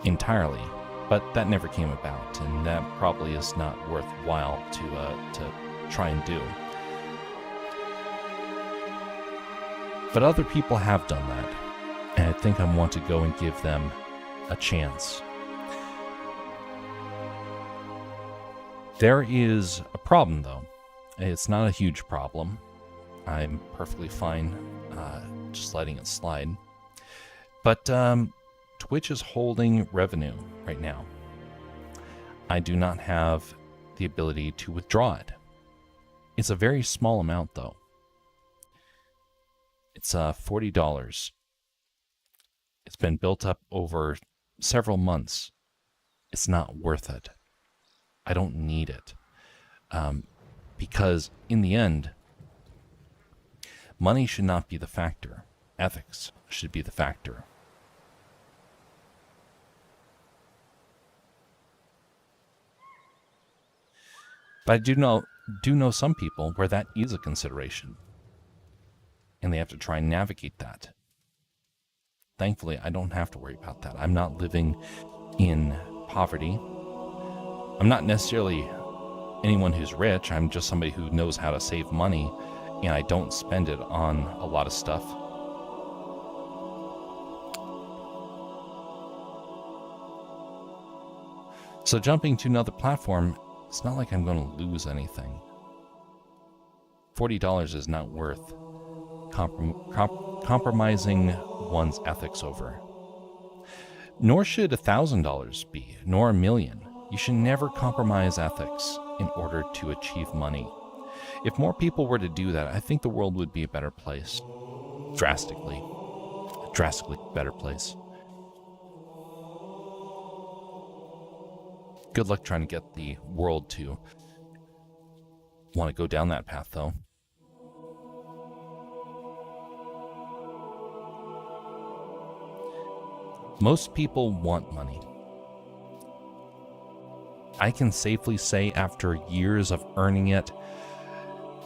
entirely, but that never came about, and that probably is not worthwhile to try and do. But other people have done that, and I think I want to go and give them a chance. There is a problem, though. It's not a huge problem. I'm perfectly fine just letting it slide. But Twitch is holding revenue right now. I do not have the ability to withdraw it. It's a very small amount, though. It's $40. It's been built up over several months. It's not worth it. I don't need it. Because in the end, money should not be the factor. Ethics should be the factor. But I do know some people where that is a consideration, and they have to try and navigate that. Thankfully, I don't have to worry about that. I'm not living in poverty. I'm not necessarily anyone who's rich. I'm just somebody who knows how to save money, and I don't spend it on a lot of stuff. So jumping to another platform, it's not like I'm going to lose anything. $40 is not worth compromising one's ethics over. Nor should $1,000 be, nor $1 million. You should never compromise ethics in order to achieve money. If more people were to do that, I think the world would be a better place. Drastically better place. Good luck trying to get the world to want to go down that path, though. Most people want money. I can safely say after years of earning it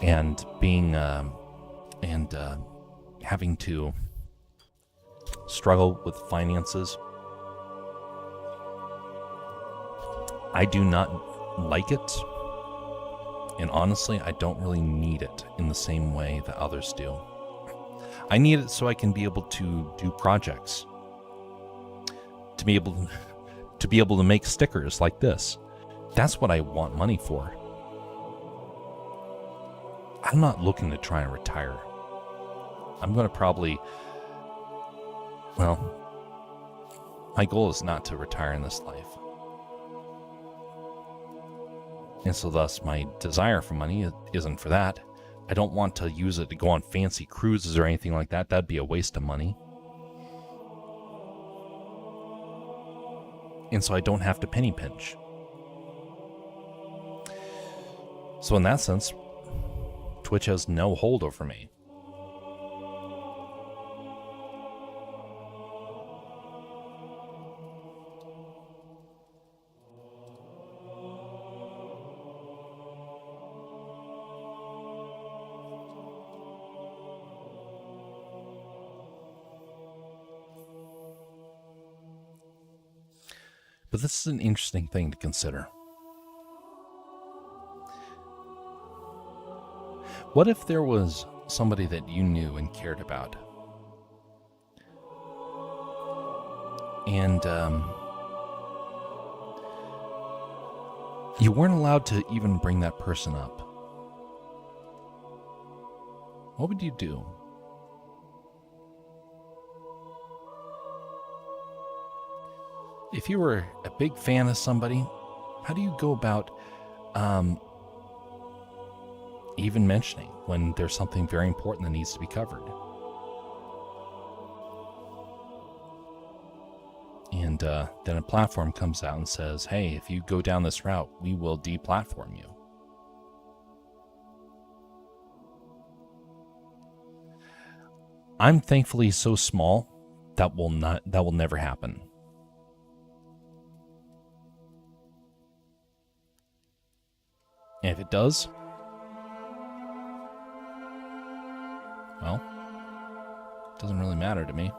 and being having to struggle with finances, I do not like it, and honestly, I don't really need it in the same way that others do. I need it so I can be able to do projects, to be able to make stickers like this. That's what I want money for. I'm not looking to try and retire. I'm going to probably, my goal is not to retire in this life. And so thus my desire for money isn't for that. I don't want to use it to go on fancy cruises or anything like that. That'd be a waste of money. And so I don't have to penny pinch. So in that sense, Twitch has no hold over me. But this is an interesting thing to consider. What if there was somebody that you knew and cared about, and you weren't allowed to even bring that person up? What would you do? If you were a big fan of somebody, how do you go about even mentioning when there's something very important that needs to be covered? And then a platform comes out and says, hey, if you go down this route, we will deplatform you. I'm thankfully so small that will never happen. And if it does, well, it doesn't really matter to me.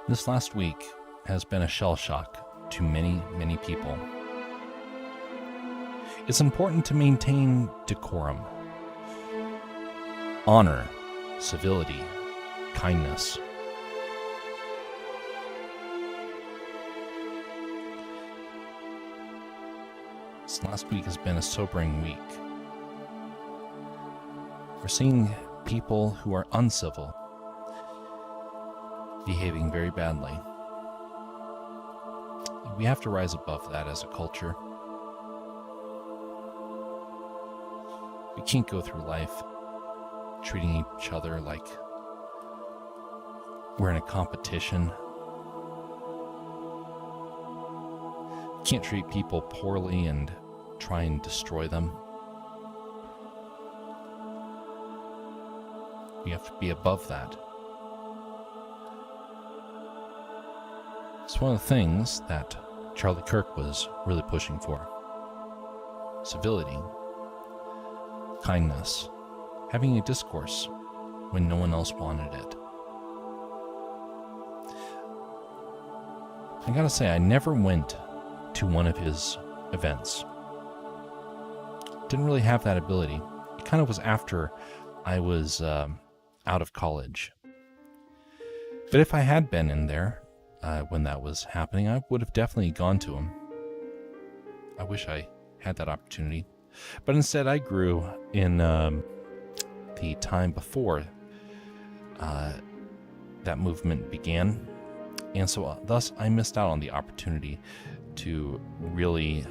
This last week has been a shell shock to many, many people. It's important to maintain decorum, honor, civility, kindness. This last week has been a sobering week. We're seeing people who are uncivil behaving very badly. We have to rise above that as a culture. We can't go through life treating each other like we're in a competition. We can't treat people poorly and try and destroy them. We have to be above that. It's one of the things that Charlie Kirk was really pushing for. Civility, kindness, having a discourse when no one else wanted it. I gotta say, I never went to one of his events. Didn't really have that ability. It kind of was after I was out of college. But if I had been in there when that was happening, I would have definitely gone to him. I wish I had that opportunity. But instead, I grew in the time before that movement began. And so thus, I missed out on the opportunity to really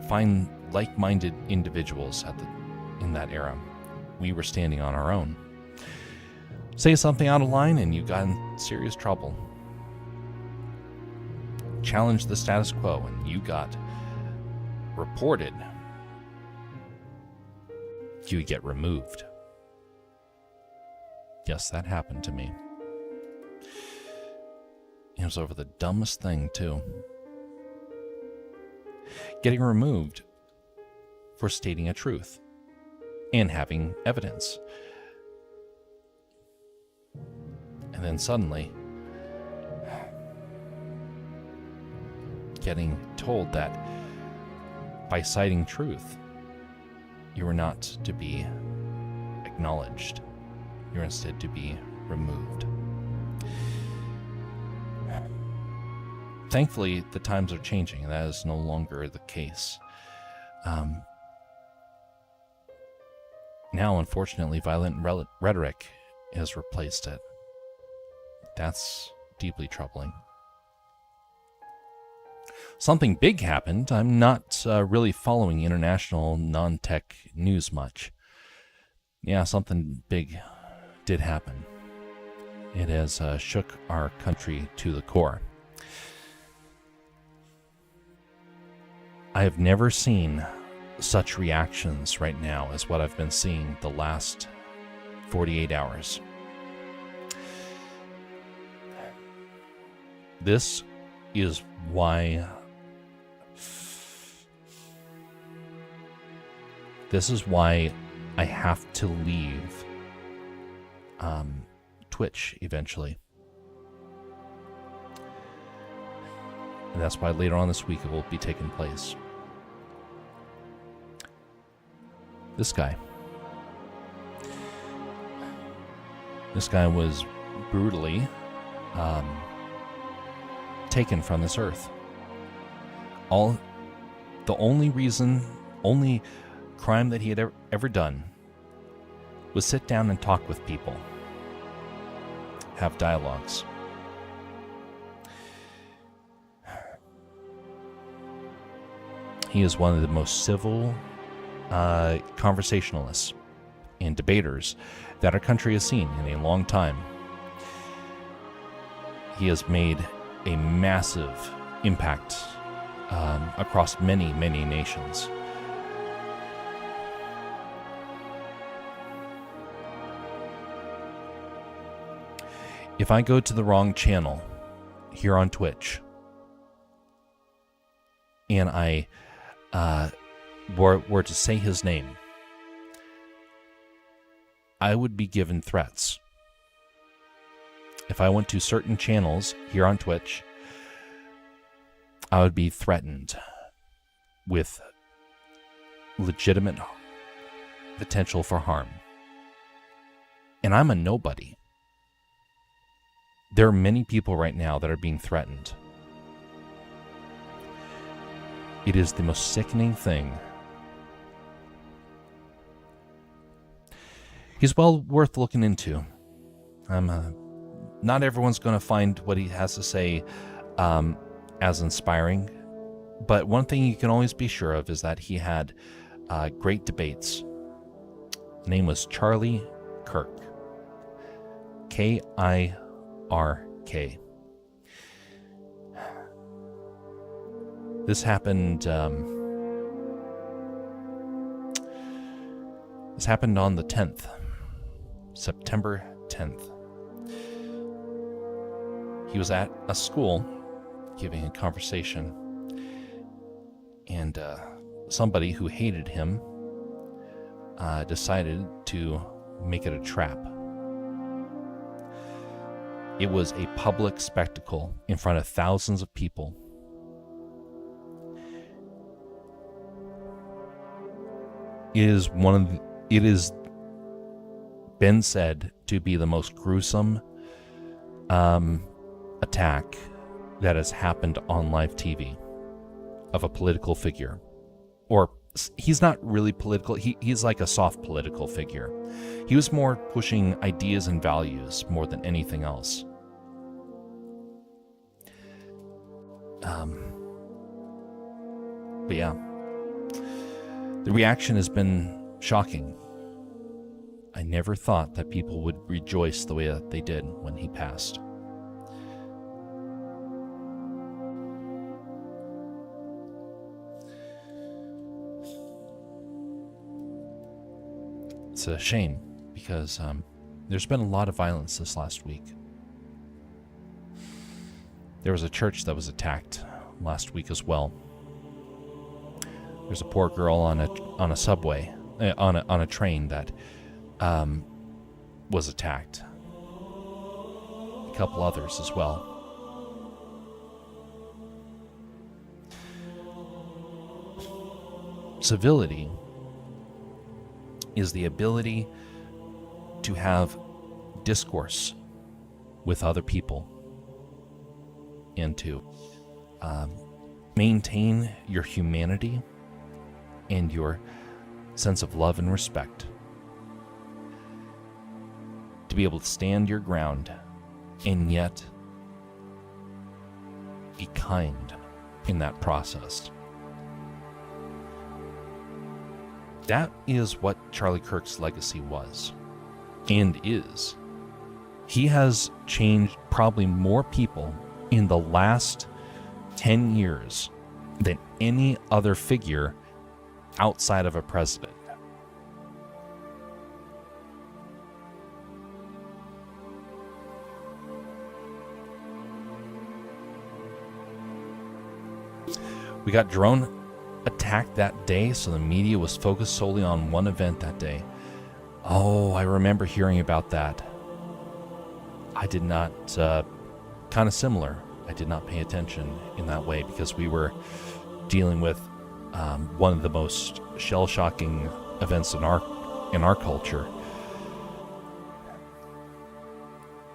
find like-minded individuals in that era. We were standing on our own. Say something out of line and you got in serious trouble. Challenge the status quo and you got reported. You get removed. Yes, that happened to me. It was over the dumbest thing, too. Getting removed for stating a truth and having evidence. And then suddenly, getting told that by citing truth, you were not to be acknowledged. You're instead to be removed. Thankfully, the times are changing, and that is no longer the case. Now, unfortunately, violent rhetoric has replaced it. That's deeply troubling. Something big happened. I'm not really following international non-tech news much. Yeah, something big did happen. It has shook our country to the core. I have never seen such reactions right now as what I've been seeing the last 48 hours. This is why I have to leave Twitch eventually. And that's why later on this week it will be taking place. This guy was brutally taken from this earth. The only crime that he had ever done was sit down and talk with people, have dialogues. He is one of the most civil conversationalists and debaters that our country has seen in a long time. He has made a massive impact across many, many nations. If I go to the wrong channel here on Twitch and I were to say his name, I would be given threats. If I went to certain channels here on Twitch, I would be threatened with legitimate potential for harm. And I'm a nobody. There are many people right now that are being threatened. It is the most sickening thing. He's well worth looking into. Not everyone's going to find what he has to say as inspiring, but one thing you can always be sure of is that he had great debates. His name was Charlie Kirk. K-I-R-K. This happened on the 10th, September 10th. He was at a school giving a conversation, and somebody who hated him decided to make it a trap. It was a public spectacle in front of thousands of people. It is been said to be the most gruesome attack that has happened on live TV of a political figure. Or he's not really political, he's like a soft political figure. He was more pushing ideas and values more than anything else. But yeah, the reaction has been shocking. I never thought that people would rejoice the way that they did when he passed. It's a shame because there's been a lot of violence this last week. There was a church that was attacked last week as well. There's a poor girl on a subway, on a train that was attacked. A couple others as well. Civility is the ability to have discourse with other people and to maintain your humanity and your sense of love and respect. To be able to stand your ground and yet be kind in that process. That is what Charlie Kirk's legacy was and is. He has changed probably more people in the last 10 years than any other figure outside of a president. We got drone attacked that day, so the media was focused solely on one event that day. Oh, I remember hearing about that. I did not, kind of similar. I did not pay attention in that way because we were dealing with one of the most shell-shocking events in our culture.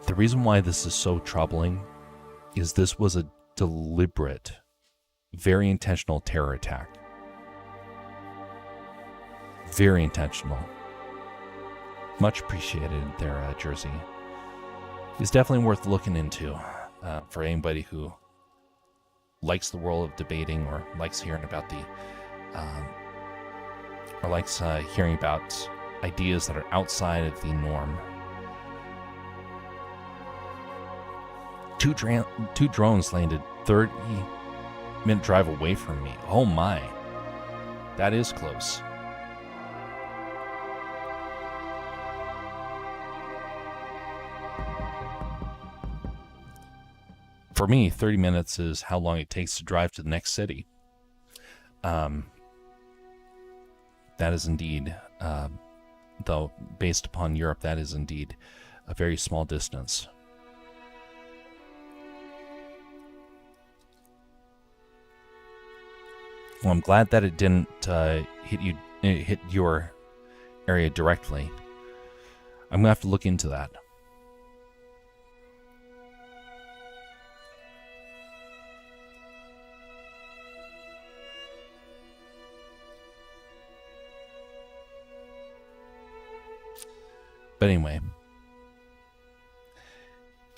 The reason why this is so troubling is this was a deliberate, very intentional terror attack. Very intentional. Much appreciated there, Jersey. It's definitely worth looking into for anybody who likes the world of debating or likes hearing about hearing about ideas that are outside of the norm. Two drones landed 30 minute drive away from me. Oh my. That is close. For me, 30 minutes is how long it takes to drive to the next city. That is indeed, though, based upon Europe, that is indeed a very small distance. Well, I'm glad that it didn't hit your area directly. I'm gonna have to look into that. But anyway,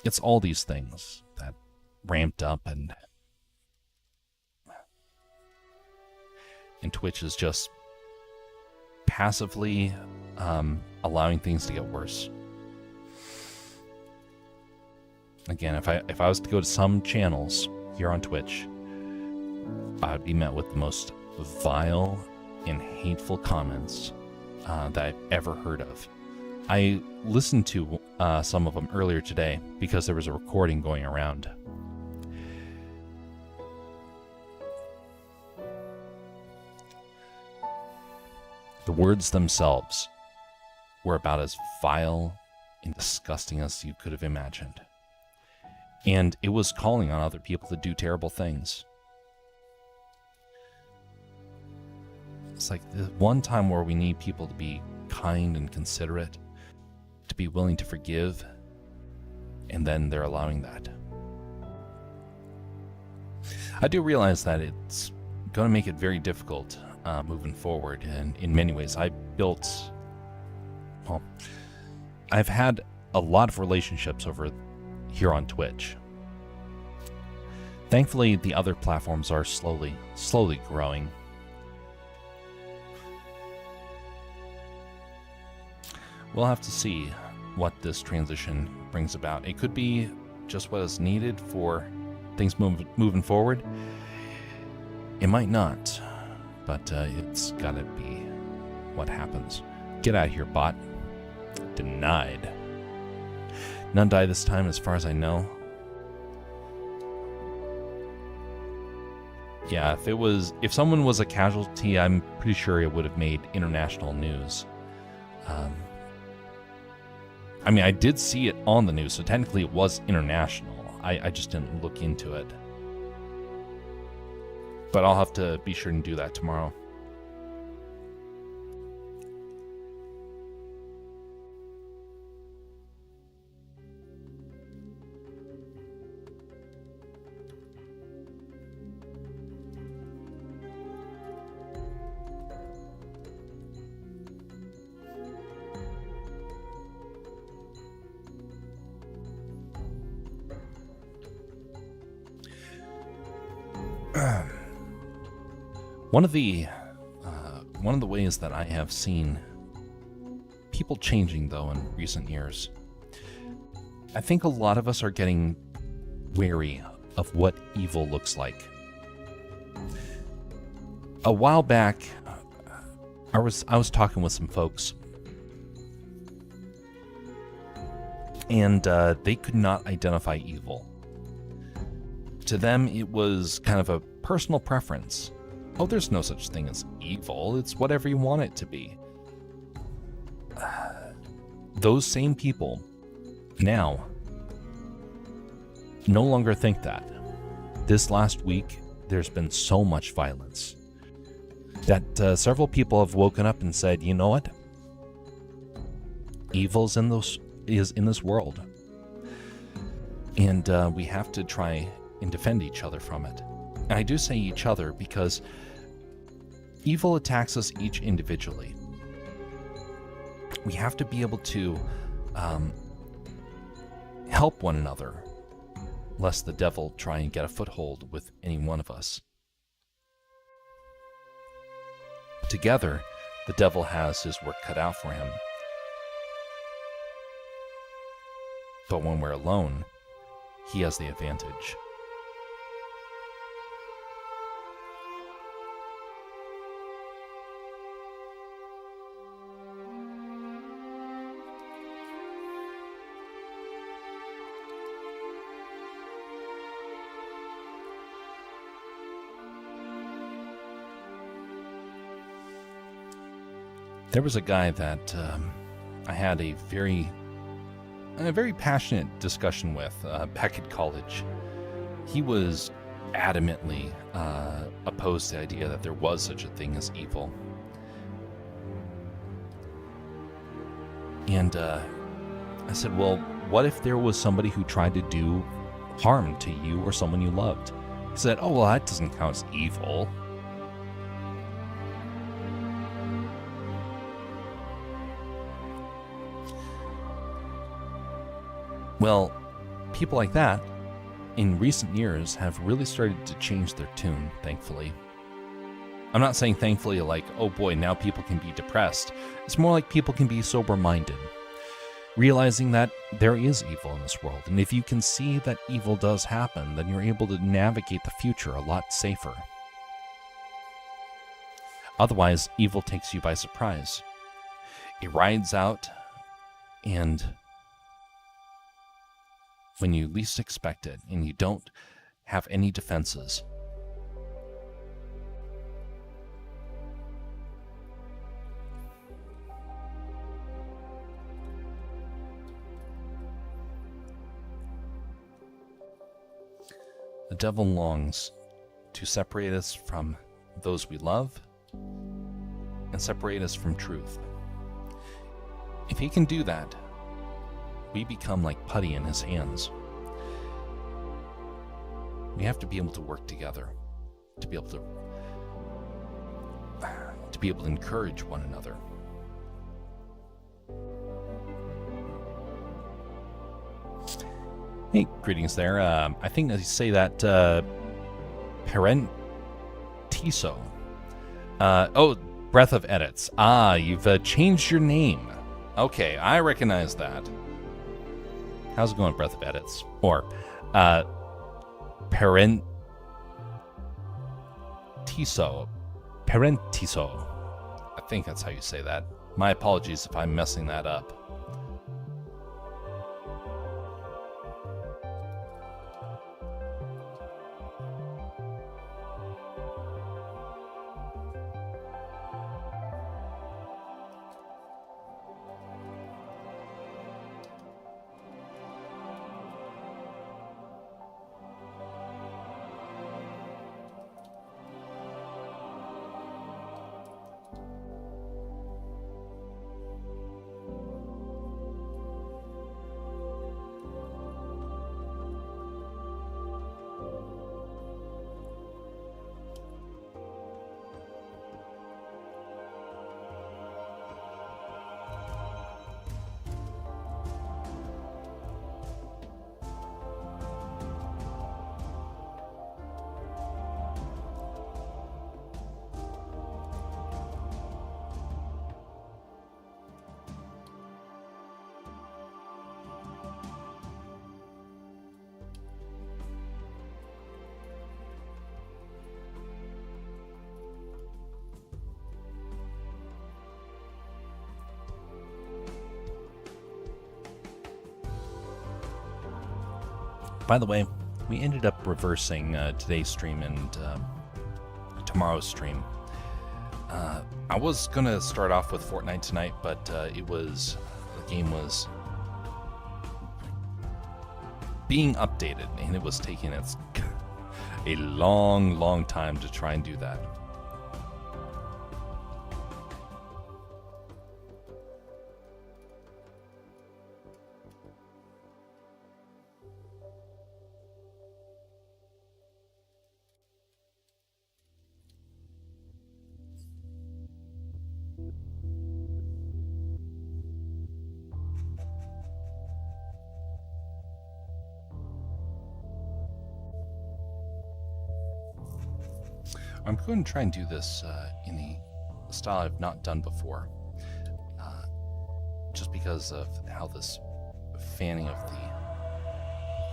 it's all these things that ramped up, and Twitch is just passively allowing things to get worse. Again, if I was to go to some channels here on Twitch, I'd be met with the most vile and hateful comments that I've ever heard of. I listened to some of them earlier today because there was a recording going around. The words themselves were about as vile and disgusting as you could have imagined. And it was calling on other people to do terrible things. It's like the one time where we need people to be kind and considerate, to be willing to forgive, and then they're allowing that. I do realize that it's going to make it very difficult moving forward, and in many ways I've had a lot of relationships over here on Twitch. Thankfully, the other platforms are slowly growing. We'll have to see what this transition brings about. It could be just what is needed for things moving forward. It might not, but it's gotta be what happens. Get out of here, bot. Denied. None died this time, as far as I know. Yeah, if someone was a casualty, I'm pretty sure it would have made international news. I mean, I did see it on the news, so technically it was international. I just didn't look into it. But I'll have to be sure to do that tomorrow. One of the ways that I have seen people changing, though, in recent years, I think a lot of us are getting wary of what evil looks like. A while back, I was talking with some folks, and they could not identify evil. To them, it was kind of a personal preference. Oh, there's no such thing as evil. It's whatever you want it to be. Those same people now no longer think that. This last week, there's been so much violence that several people have woken up and said, you know what? Evil is in this world. And we have to try and defend each other from it. And I do say each other because evil attacks us each individually. We have to be able to help one another, lest the devil try and get a foothold with any one of us. Together, the devil has his work cut out for him. But when we're alone, he has the advantage. There was a guy that I had a very passionate discussion with back at college. He was adamantly opposed to the idea that there was such a thing as evil. And I said, well, what if there was somebody who tried to do harm to you or someone you loved? He said, oh, well, that doesn't count as evil. Well, people like that, in recent years, have really started to change their tune, thankfully. I'm not saying thankfully like, oh boy, now people can be depressed. It's more like people can be sober-minded, realizing that there is evil in this world. And if you can see that evil does happen, then you're able to navigate the future a lot safer. Otherwise, evil takes you by surprise. It rides out, and when you least expect it, and you don't have any defenses, the devil longs to separate us from those we love and separate us from truth. If he can do that, we become like putty in his hands. We have to be able to work together, to be able to encourage one another. Hey, greetings there. I think they say that Parentiso. Breath of Edits. You've changed your name. Okay, I recognize that. How's it going, Breath of Edits? Or Parentiso. Parentiso. I think that's how you say that. My apologies if I'm messing that up. By the way, we ended up reversing today's stream and tomorrow's stream. I was going to start off with Fortnite tonight, but the game was being updated, and it was taking a long time to try and do that. I'm going to try and do this in a style I've not done before, just because of how this fanning of the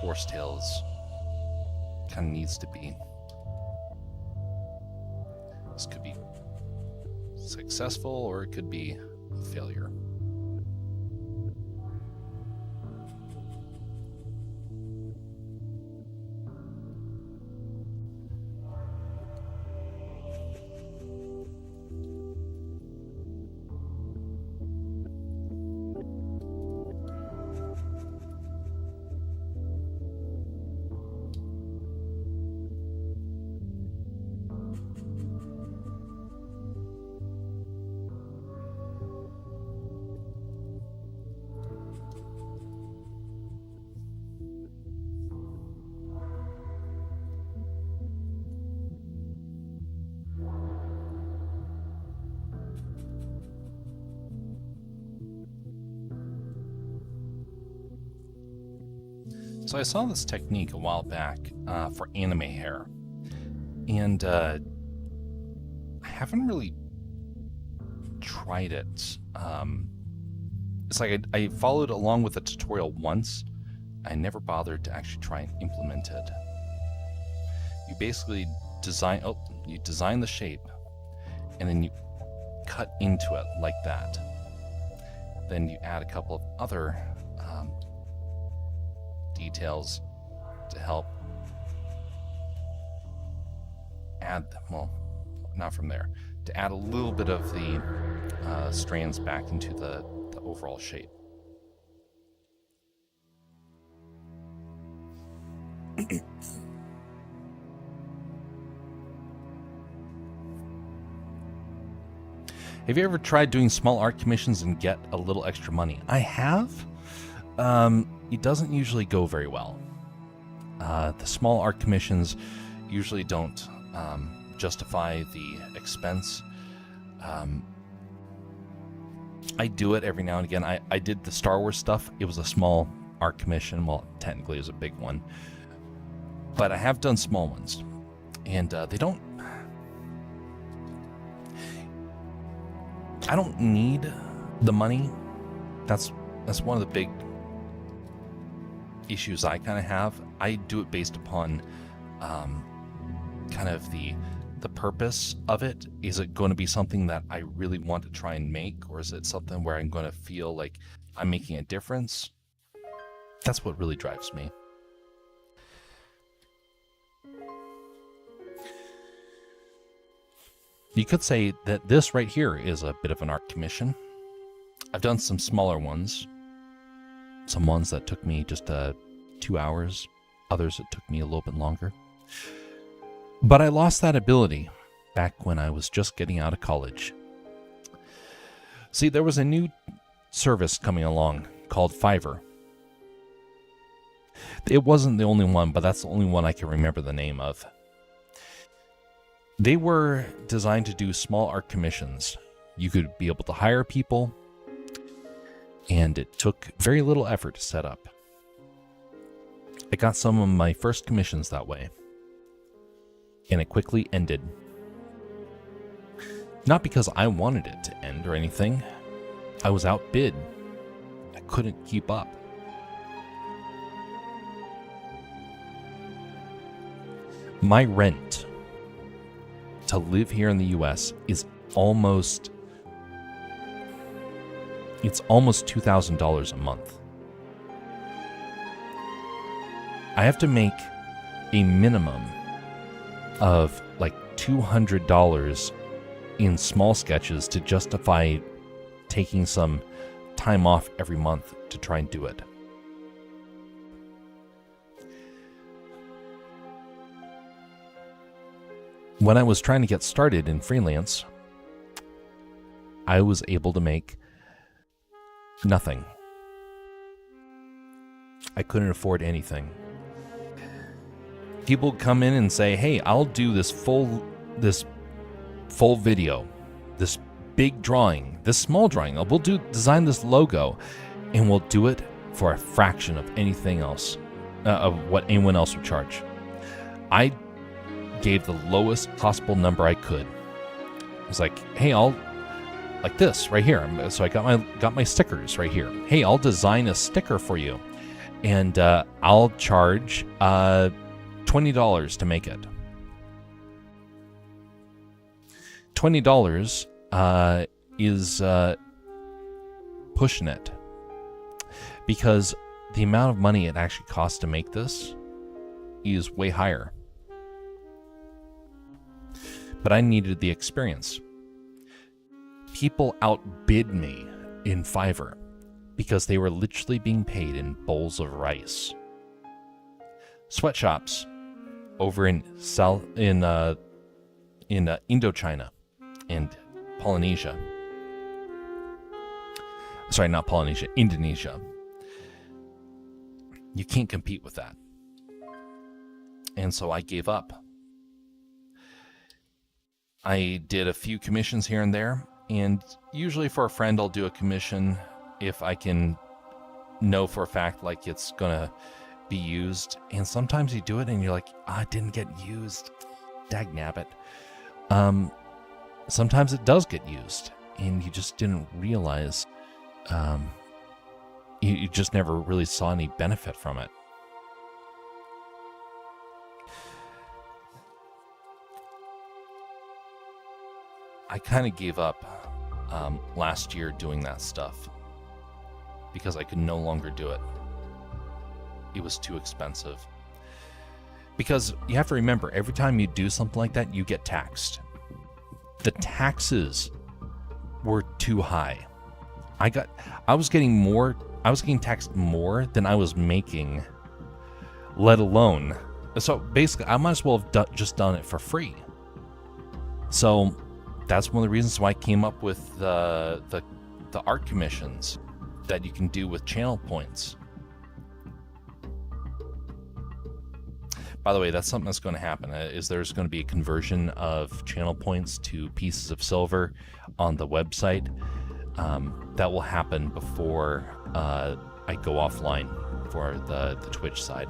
horsetails kind of needs to be. This could be successful or it could be a failure. So I saw this technique a while back for anime hair, and I haven't really tried it. It's like I followed along with the tutorial once. I never bothered to actually try and implement it. You basically design the shape, and then you cut into it like that. Then you add a couple of other details to help add, well, not from there, to add a little bit of the strands back into the overall shape. Have you ever tried doing small art commissions and get a little extra money? I have. It doesn't usually go very well. The small art commissions usually don't justify the expense. I do it every now and again. I did the Star Wars stuff. It was a small art commission. Well, technically it was a big one. But I have done small ones. And they don't... I don't need the money. That's one of the big issues I kind of have. I do it based upon kind of the purpose of it. Is it going to be something that I really want to try and make, or is it something where I'm going to feel like I'm making a difference? That's what really drives me. You could say that this right here is a bit of an art commission. I've done some smaller ones. Some ones that took me just 2 hours. Others that took me a little bit longer. But I lost that ability back when I was just getting out of college. See, there was a new service coming along called Fiverr. It wasn't the only one, but that's the only one I can remember the name of. They were designed to do small art commissions. You could be able to hire people, and it took very little effort to set up. I got some of my first commissions that way, and it quickly ended. Not because I wanted it to end or anything. I was outbid. I couldn't keep up. My rent to live here in the US is almost $2,000 a month. I have to make a minimum of like $200 in small sketches to justify taking some time off every month to try and do it. When I was trying to get started in freelance, I was able to make nothing. I couldn't afford anything. People would come in and say, "Hey, I'll do this full video, this big drawing, this small drawing. We'll design this logo, and we'll do it for a fraction of anything else, of what anyone else would charge." I gave the lowest possible number I could. I was like, "Hey, I'll like this right here." So I got my stickers right here. "Hey, I'll design a sticker for you, and I'll charge $20 to make it." $20 is pushing it, because the amount of money it actually costs to make this is way higher. But I needed the experience. People outbid me in Fiverr because they were literally being paid in bowls of rice. Sweatshops over in Indochina and Polynesia. Sorry, not Polynesia, Indonesia. You can't compete with that. And so I gave up. I did a few commissions here and there, and usually for a friend I'll do a commission if I can know for a fact like it's gonna be used, and sometimes you do it and you're like, it didn't get used. Dagnabbit. Sometimes it does get used, and you just didn't realize. You just never really saw any benefit from it. I kind of gave up last year doing that stuff because I could no longer do it. It was too expensive. Because you have to remember, every time you do something like that, you get taxed. The taxes were too high. I was getting taxed more than I was making, let alone. So basically, I might as well have just done it for free. So that's one of the reasons why I came up with the art commissions that you can do with channel points. By the way, that's something that's going to happen. Is there's going to be a conversion of channel points to pieces of silver on the website. That will happen before I go offline for the Twitch side.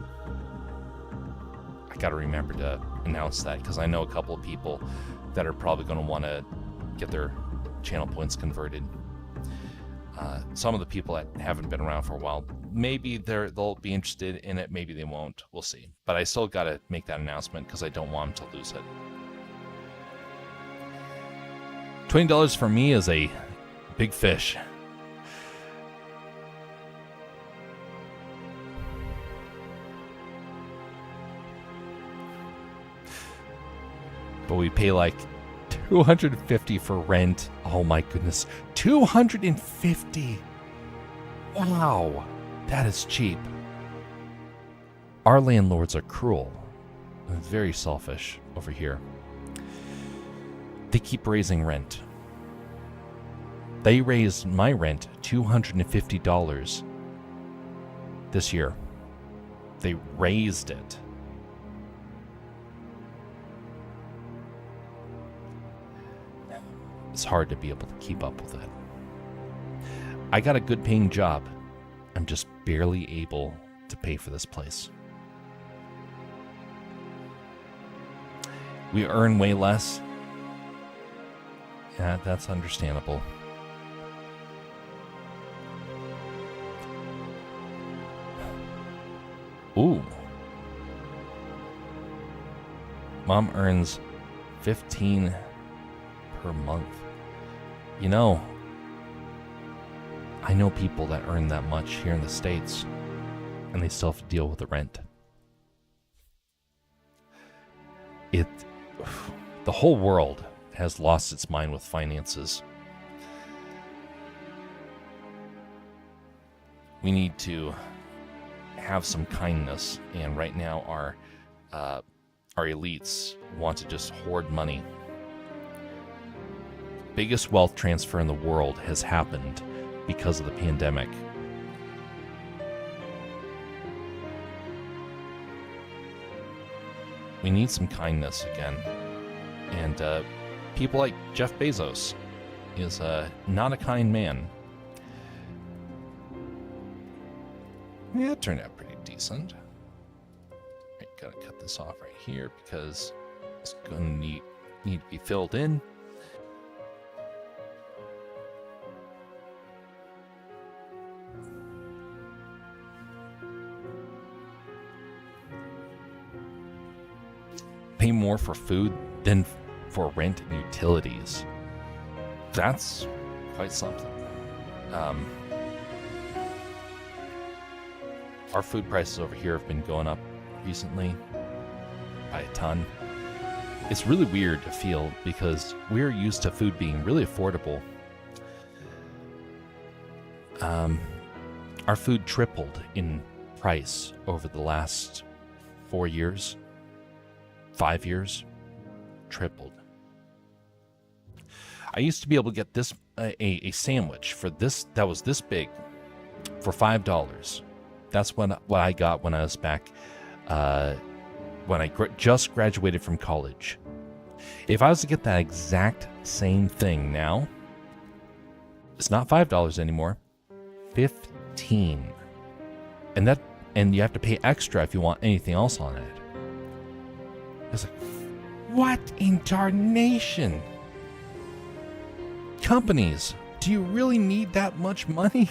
I got to remember to announce that because I know a couple of people that are probably going to want to get their channel points converted. Some of the people that haven't been around for a while, maybe they'll be interested in it, maybe they won't. We'll see. But I still got to make that announcement because I don't want them to lose it. $20 for me is a big fish. But we pay like $250 for rent. Oh my goodness. $250. Wow. That is cheap. Our landlords are cruel and very selfish over here. They keep raising rent. They raised my rent $250 this year. They raised it. It's hard to be able to keep up with it. I got a good paying job. I'm just barely able to pay for this place. We earn way less. Yeah, that's understandable. Ooh. Mom earns $15 per month. You know, I know people that earn that much here in the States, and they still have to deal with the rent. The whole world has lost its mind with finances. We need to have some kindness, and right now our elites want to just hoard money. Biggest wealth transfer in the world has happened because of the pandemic. We need some kindness again. And people like Jeff Bezos is not a kind man. Yeah, it turned out pretty decent. Right, gotta cut this off right here because it's gonna need to be filled in. Pay more for food than for rent and utilities. That's quite something. Our food prices over here have been going up recently by a ton. It's really weird to feel because we're used to food being really affordable. Our food tripled in price over the last 4 years. 5 years, tripled. I used to be able to get this a sandwich for this that was this big for $5. That's what I got when I was back when I just graduated from college. If I was to get that exact same thing now, it's not $5 anymore, $15, and And you have to pay extra if you want anything else on it. It's like, what in tarnation? Companies, do you really need that much money?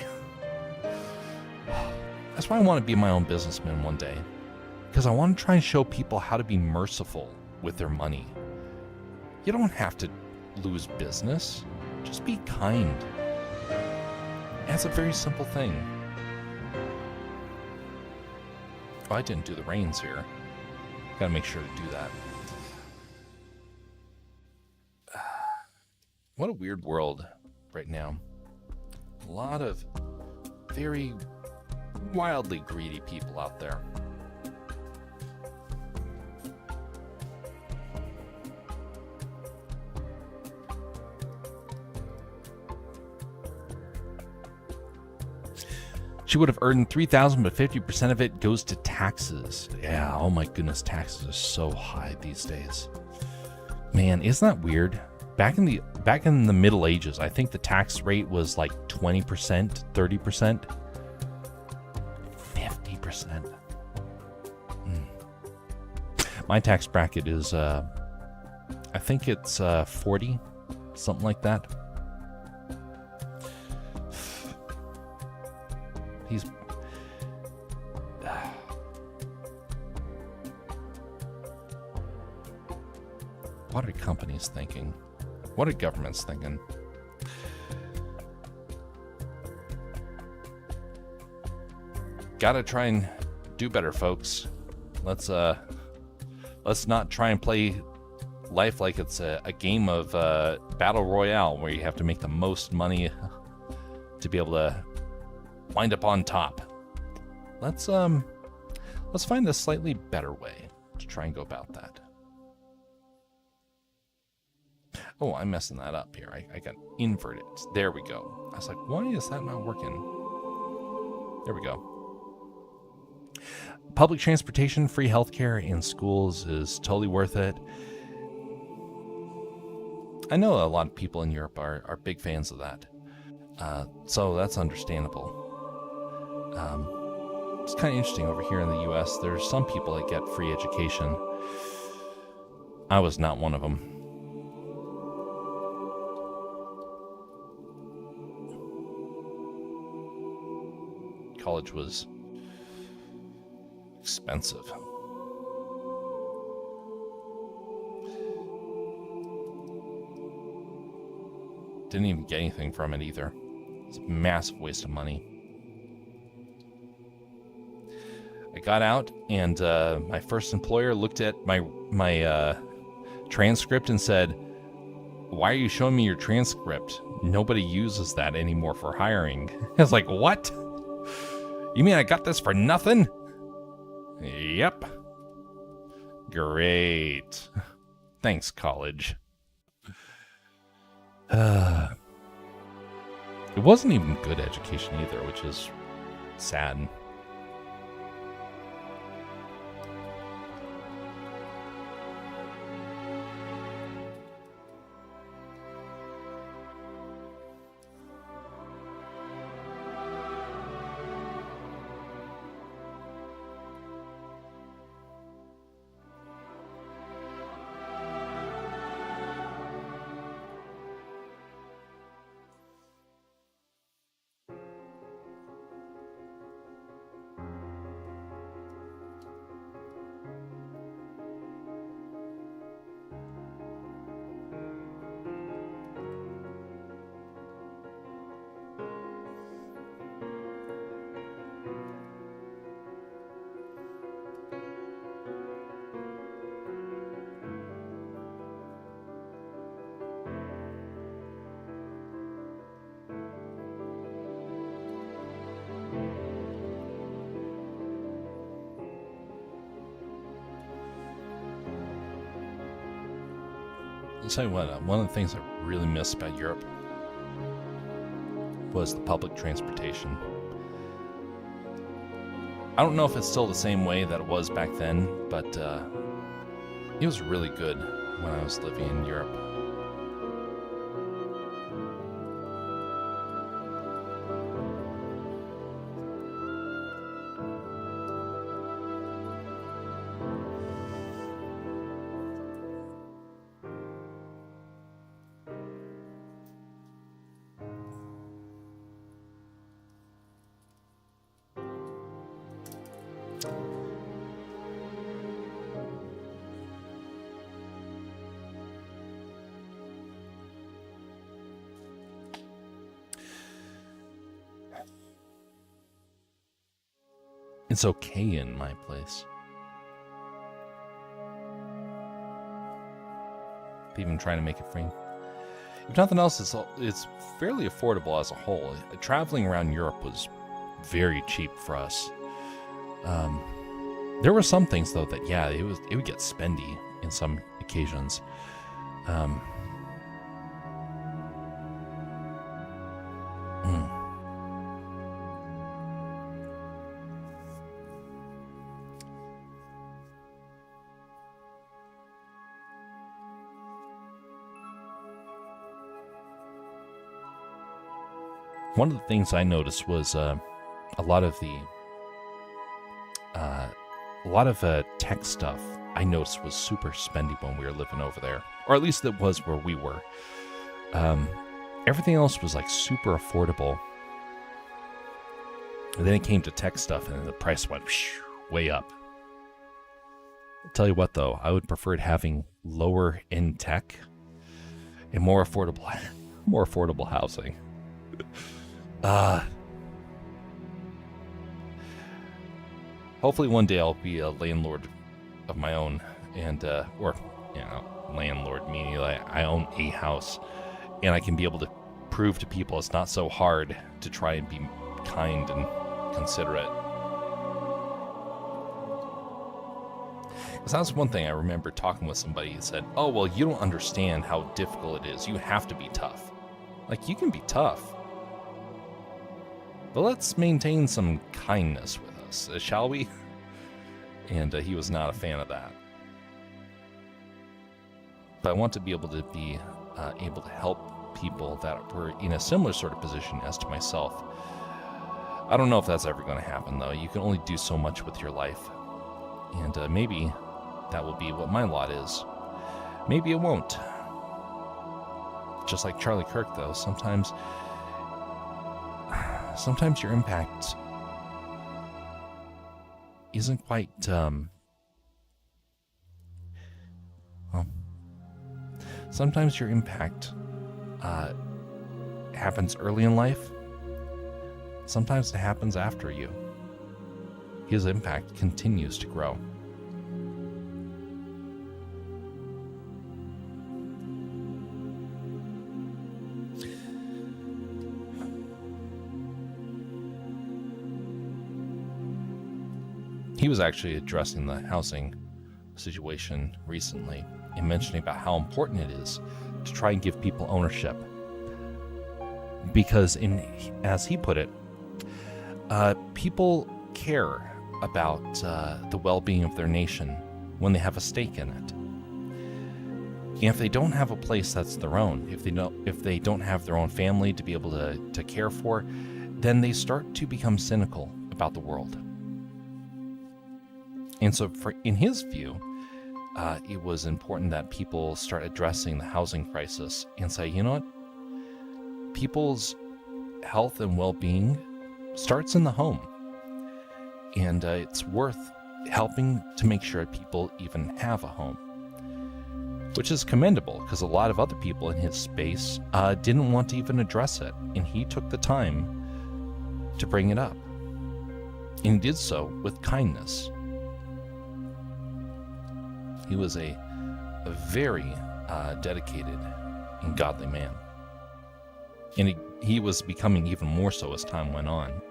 That's why I want to be my own businessman one day. Because I want to try and show people how to be merciful with their money. You don't have to lose business. Just be kind. That's a very simple thing. Oh, I didn't do the reins here. Gotta make sure to do that. What a weird world right now. A lot of very wildly greedy people out there. She would have earned $3,000, but 50% of it goes to taxes. Yeah, oh my goodness, taxes are so high these days. Man, isn't that weird? Back in the Middle Ages, I think the tax rate was like 20%, 30%, 50%. My tax bracket is, I think it's 40, something like that. What are companies thinking? What are governments thinking? Gotta try and do better, folks. Let's not try and play life like it's a game of battle royale where you have to make the most money to be able to wind up on top. Let's find a slightly better way to try and go about that. Oh, I'm messing that up here. I got inverted. There we go. I was like, why is that not working? There we go. Public transportation, free healthcare in schools is totally worth it. I know a lot of people in Europe are big fans of that. So that's understandable. It's kind of interesting over here in the US. There's some people that get free education. I was not one of them. College was expensive. Didn't even get anything from it either. It's a massive waste of money. I got out, and my first employer looked at my transcript and said, "Why are you showing me your transcript? Nobody uses that anymore for hiring." I was like, "What? You mean I got this for nothing?" Yep. Great. Thanks, college. It wasn't even good education either, which is sad. I'll tell you what, one of the things I really miss about Europe was the public transportation. I don't know if it's still the same way that it was back then, but it was really good when I was living in Europe. It's okay in my place. Even trying to make it free. If nothing else, it's fairly affordable as a whole. Traveling around Europe was very cheap for us. There were some things though that it would get spendy in some occasions. One of the things I noticed was a lot of tech stuff I noticed was super spendy when we were living over there, or at least it was where we were. Everything else was like super affordable. And then it came to tech stuff, and the price went way up. I'll tell you what, though, I would prefer having lower end tech and more affordable housing. Hopefully one day I'll be a landlord of my own, and landlord meaning like I own a house, and I can be able to prove to people it's not so hard to try and be kind and considerate. Because that's one thing I remember talking with somebody who said, "Oh, well, you don't understand how difficult it is. You have to be tough." Like, you can be tough, but let's maintain some kindness with us, shall we? And he was not a fan of that. But I want to be able to help people that were in a similar sort of position as to myself. I don't know if that's ever going to happen, though. You can only do so much with your life. And maybe that will be what my lot is. Maybe it won't. Just like Charlie Kirk, though, sometimes your impact isn't quite, sometimes your impact happens early in life. Sometimes it happens after you. His impact continues to grow. He was actually addressing the housing situation recently and mentioning about how important it is to try and give people ownership. Because as he put it, people care about the well-being of their nation when they have a stake in it. And if they don't have a place that's their own, if they don't have their own family to be able to care for, then they start to become cynical about the world. And so in his view, it was important that people start addressing the housing crisis and say, you know what? People's health and well-being starts in the home. And it's worth helping to make sure people even have a home. Which is commendable, because a lot of other people in his space didn't want to even address it. And he took the time to bring it up. And he did so with kindness. He was a very dedicated and godly man. And he was becoming even more so as time went on.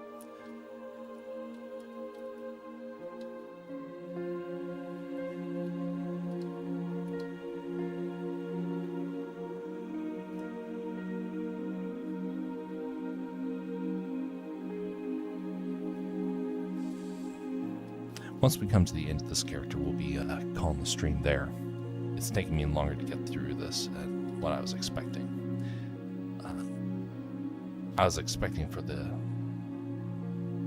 Once we come to the end of this character, we'll be calling the stream there. It's taking me longer to get through this than what I was expecting. I was expecting for the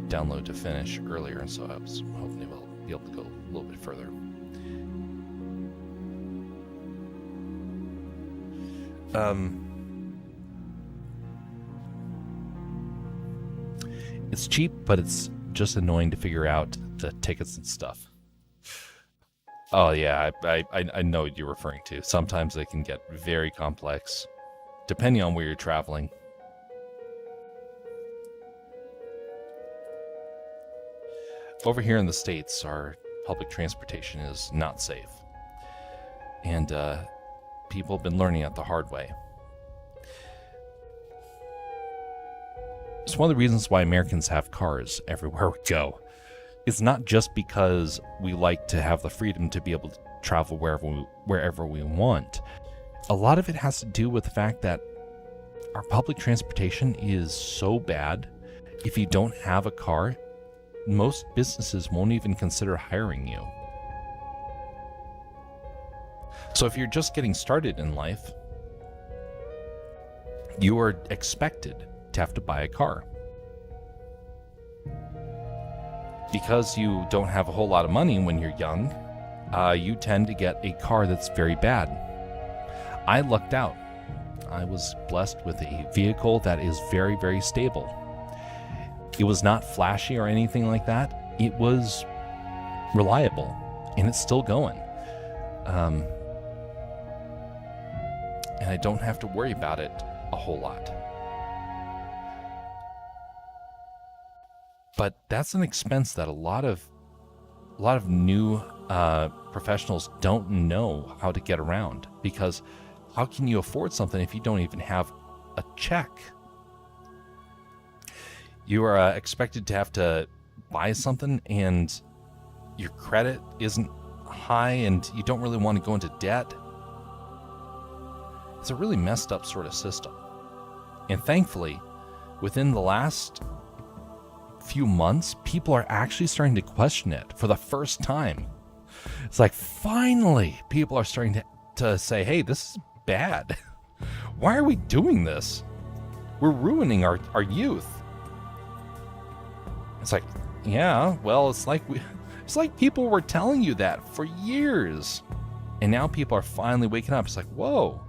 download to finish earlier, and so I was hoping we'll be able to go a little bit further. It's cheap, but it's just annoying to figure out the tickets and stuff. Oh yeah, I know what you're referring to. Sometimes they can get very complex, depending on where you're traveling. over here in the States, our public transportation is not safe. And people have been learning it the hard way. It's one of the reasons why Americans have cars everywhere we go. It's not just because we like to have the freedom to be able to travel wherever we want. A lot of it has to do with the fact that our public transportation is so bad. If you don't have a car, most businesses won't even consider hiring you. So if you're just getting started in life, you are expected to have to buy a car. Because you don't have a whole lot of money when you're young, you tend to get a car that's very bad. I lucked out. I was blessed with a vehicle that is very, very stable. It was not flashy or anything like that. It was reliable, and it's still going. And I don't have to worry about it a whole lot. But that's an expense that a lot of new professionals don't know how to get around, because how can you afford something if you don't even have a check? You are expected to have to buy something and your credit isn't high and you don't really want to go into debt. It's a really messed up sort of system. And thankfully, within the last few months, people are actually starting to question it for the first time. It's like, finally, people are starting to say, hey, this is bad. Why are we doing this? We're ruining our youth. It's like, yeah, well, it's like people were telling you that for years. And now people are finally waking up. It's like, whoa.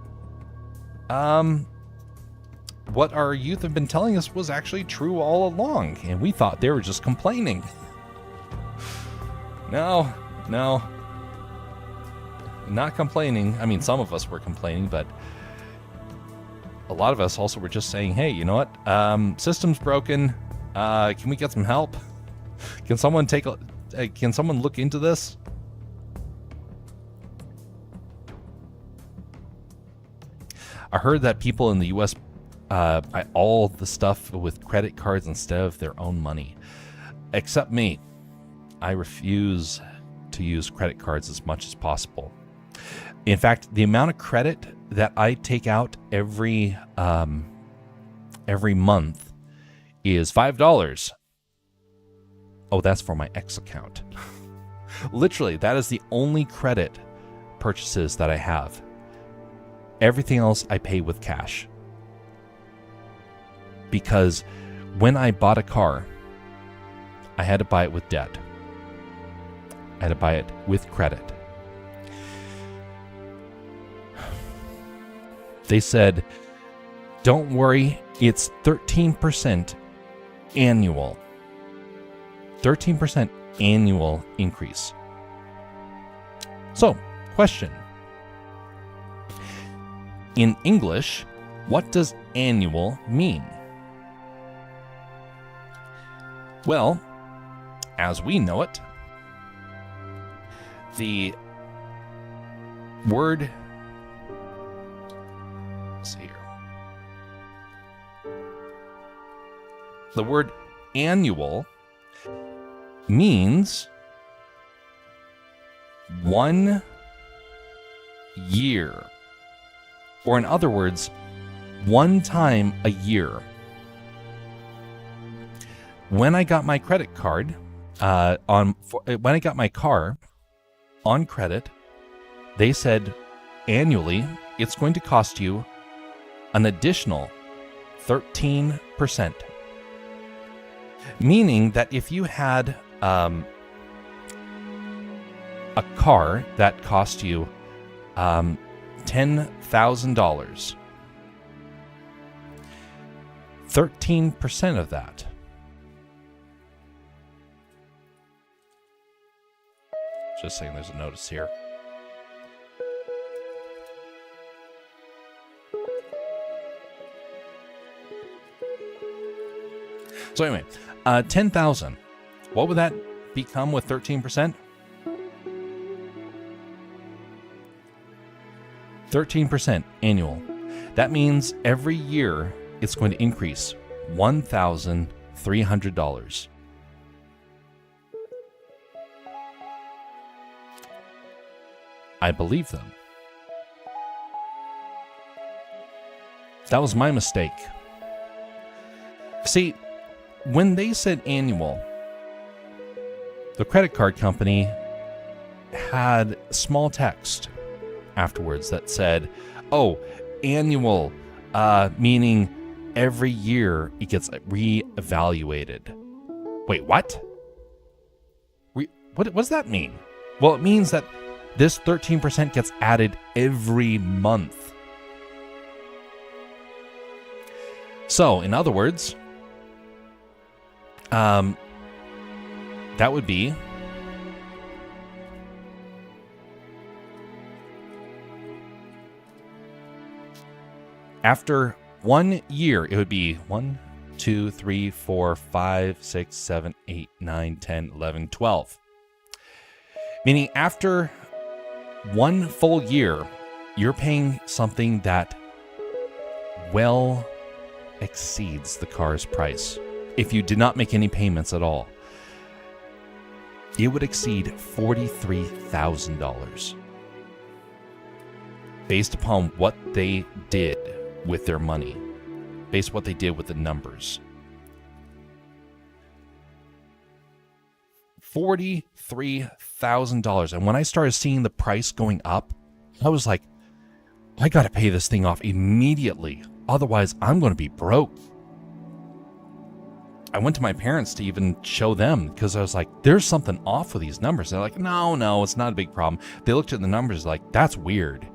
What our youth have been telling us was actually true all along, and we thought they were just complaining. No. Not complaining. I mean, some of us were complaining, but a lot of us also were just saying, hey, you know what? System's broken. Can we get some help? Can someone look into this? I heard that people in the U.S. Buy all the stuff with credit cards instead of their own money. Except me. I refuse to use credit cards as much as possible. In fact, the amount of credit that I take out every month is $5. Oh, that's for my X account. Literally, that is the only credit purchases that I have. Everything else I pay with cash. Because when I bought a car, I had to buy it with debt. I had to buy it with credit. They said, don't worry, it's 13% annual. 13% annual increase. So, question. In English, what does annual mean? Well, as we know it, the word, let's see here. The word annual means 1 year. Or in other words, one time a year. When I got my credit card, when I got my car on credit, they said annually it's going to cost you an additional 13%. Meaning that if you had a car that cost you $10,000, 13% of that, just saying there's a notice here. So anyway, 10,000. What would that become with 13%? 13% annual. That means every year it's going to increase $1,300. I believe them. That was my mistake. See, when they said annual, the credit card company had small text afterwards that said, oh, annual, meaning every year it gets reevaluated. Wait, what? What does that mean? Well, it means that this 13% gets added every month. So, in other words, that would be after 1 year, it would be 1, 2, 3, 4, 5, 6, 7, 8, 9, 10, 11, 12. Meaning after 1 full year, you're paying something that well exceeds the car's price. If you did not make any payments at all, it would exceed $43,000 based upon what they did with their money, based on what they did with the numbers. $43,000. And when I started seeing the price going up, I was like, I got to pay this thing off immediately. Otherwise, I'm going to be broke. I went to my parents to even show them because I was like, there's something off with these numbers. They're like, no, it's not a big problem. They looked at the numbers like, that's weird.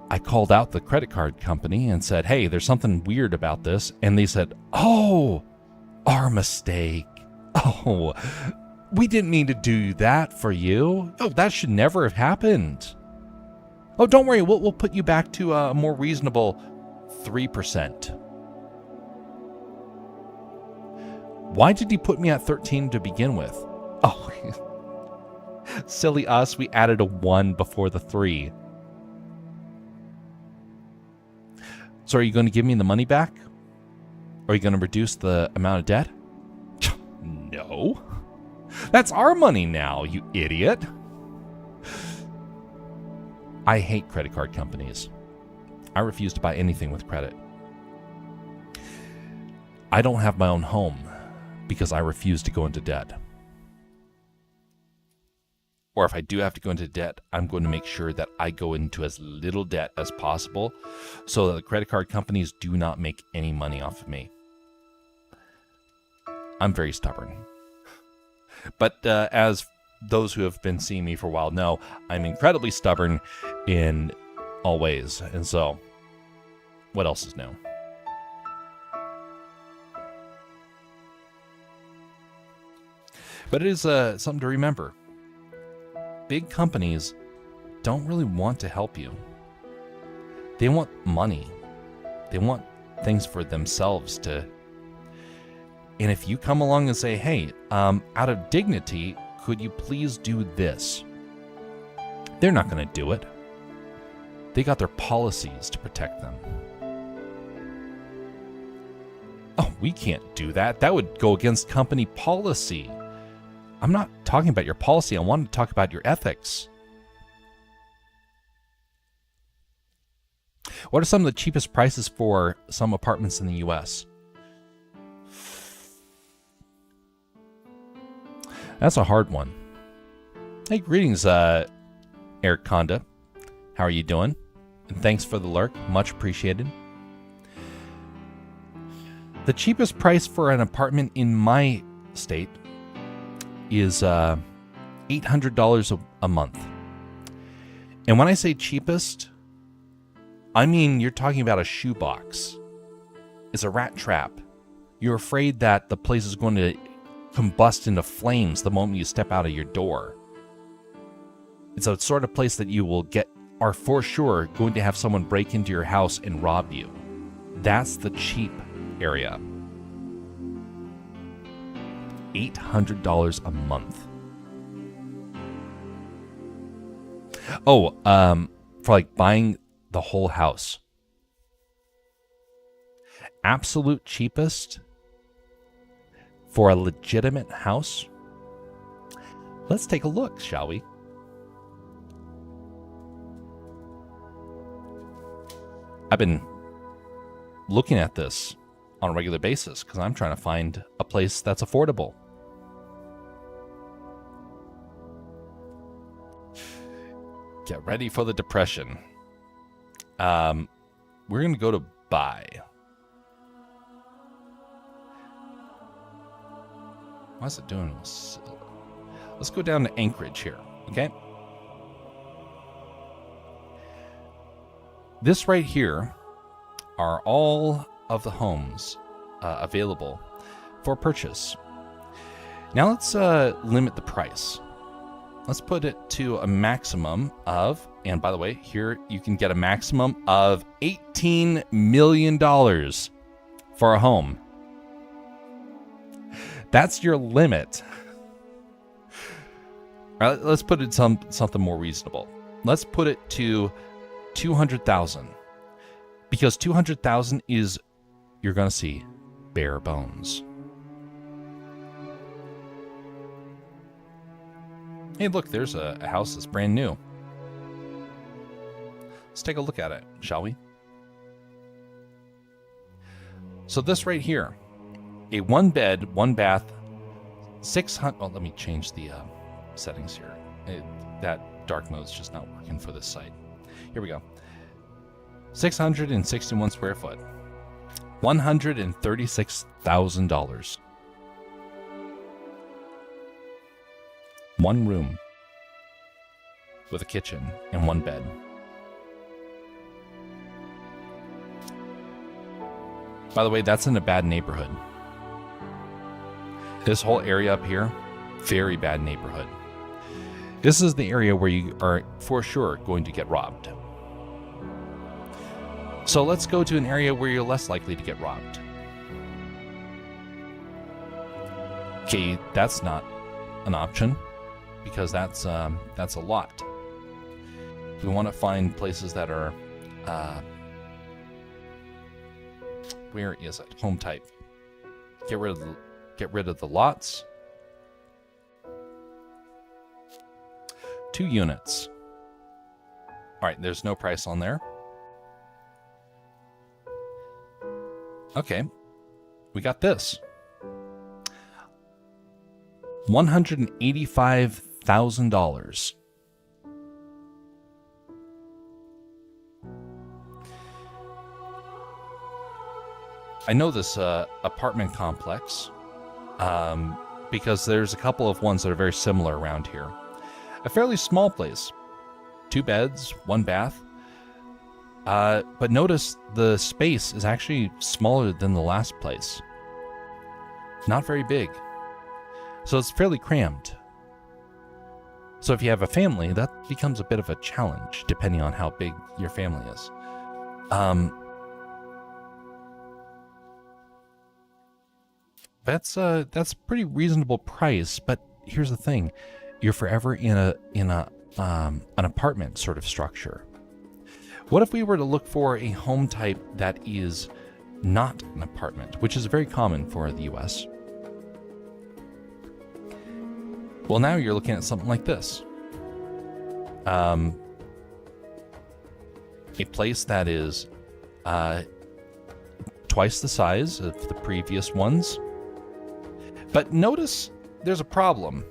I called out the credit card company and said, hey, there's something weird about this. And they said, oh, our mistake. Oh, we didn't mean to do that for you. Oh, that should never have happened. Oh, don't worry. We'll put you back to a more reasonable 3%. Why did he put me at 13 to begin with? Oh, silly us. We added a 1 before the 3. So are you going to give me the money back? Are you going to reduce the amount of debt? No. That's our money now, you idiot. I hate credit card companies. I refuse to buy anything with credit. I don't have my own home because I refuse to go into debt. Or if I do have to go into debt, I'm going to make sure that I go into as little debt as possible so that the credit card companies do not make any money off of me. I'm very stubborn. But as those who have been seeing me for a while know, I'm incredibly stubborn in all ways. And so, what else is new? But it is something to remember. Big companies don't really want to help you. They want money. They want things for themselves to. And if you come along and say, hey, out of dignity, could you please do this? They're not going to do it. They got their policies to protect them. Oh, we can't do that. That would go against company policy. I'm not talking about your policy. I want to talk about your ethics. What are some of the cheapest prices for some apartments in the U.S.? That's a hard one. Hey, greetings, Eric Conda. How are you doing? And thanks for the lurk. Much appreciated. The cheapest price for an apartment in my state is $800 a month. And when I say cheapest, I mean you're talking about a shoebox. It's a rat trap. You're afraid that the place is going to combust into flames the moment you step out of your door. It's a sort of place that you will are for sure going to have someone break into your house and rob you. That's the cheap area. $800 a month. Oh, for like buying the whole house. Absolute cheapest for a legitimate house. Let's take a look, shall we? I've been looking at this on a regular basis because I'm trying to find a place that's affordable. Get ready for the depression. We're going to go to buy. What's it doing? Let's go down to Anchorage here, okay? This right here are all of the homes available for purchase. Now let's limit the price. Let's put it to a maximum of, and by the way, here you can get a maximum of $18 million for a home. That's your limit. All right, let's put it something more reasonable. Let's put it to 200,000, because 200,000 is, you're going to see bare bones. Hey, look, there's a house that's brand new. Let's take a look at it, shall we? So this right here, a 1-bed, 1-bath, 600. Oh, let me change the settings here. That dark mode's just not working for this site. Here we go. 661 square foot. $136,000. One room with a kitchen and 1 bed. By the way, that's in a bad neighborhood. This whole area up here, very bad neighborhood. This is the area where you are for sure going to get robbed. So let's go to an area where you're less likely to get robbed. Okay, that's not an option because that's a lot. We want to find places that are, where is it? Home type. Get rid of the lots. 2 units. All right, there's no price on there. Okay, we got this. $185,000. I know this apartment complex because there's a couple of ones that are very similar around here. A fairly small place, 2 beds, 1 bath. But notice the space is actually smaller than the last place. Not very big. So it's fairly crammed. So if you have a family, that becomes a bit of a challenge depending on how big your family is. That's a pretty reasonable price, but here's the thing. You're forever in an apartment sort of structure. What if we were to look for a home type that is not an apartment, which is very common for the US? Well, now you're looking at something like this. A place that is twice the size of the previous ones. But notice there's a problem.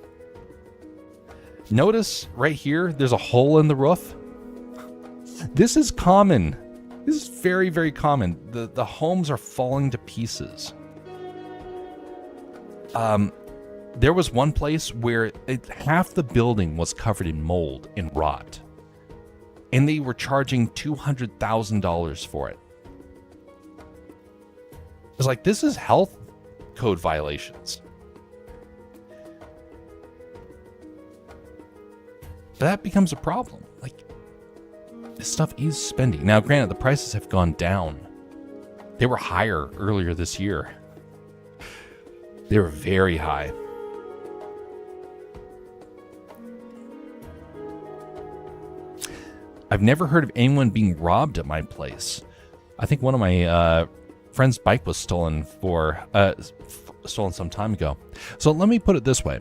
Notice right here, there's a hole in the roof. This is common. This is very, very common. The homes are falling to pieces. There was one place where half the building was covered in mold and rot. And they were charging $200,000 for it. It's like, this is health code violations. That becomes a problem. Like, this stuff is spending. Now, granted, the prices have gone down. They were higher earlier this year. They were very high. I've never heard of anyone being robbed at my place. I think one of my friend's bike was stolen stolen some time ago. So let me put it this way.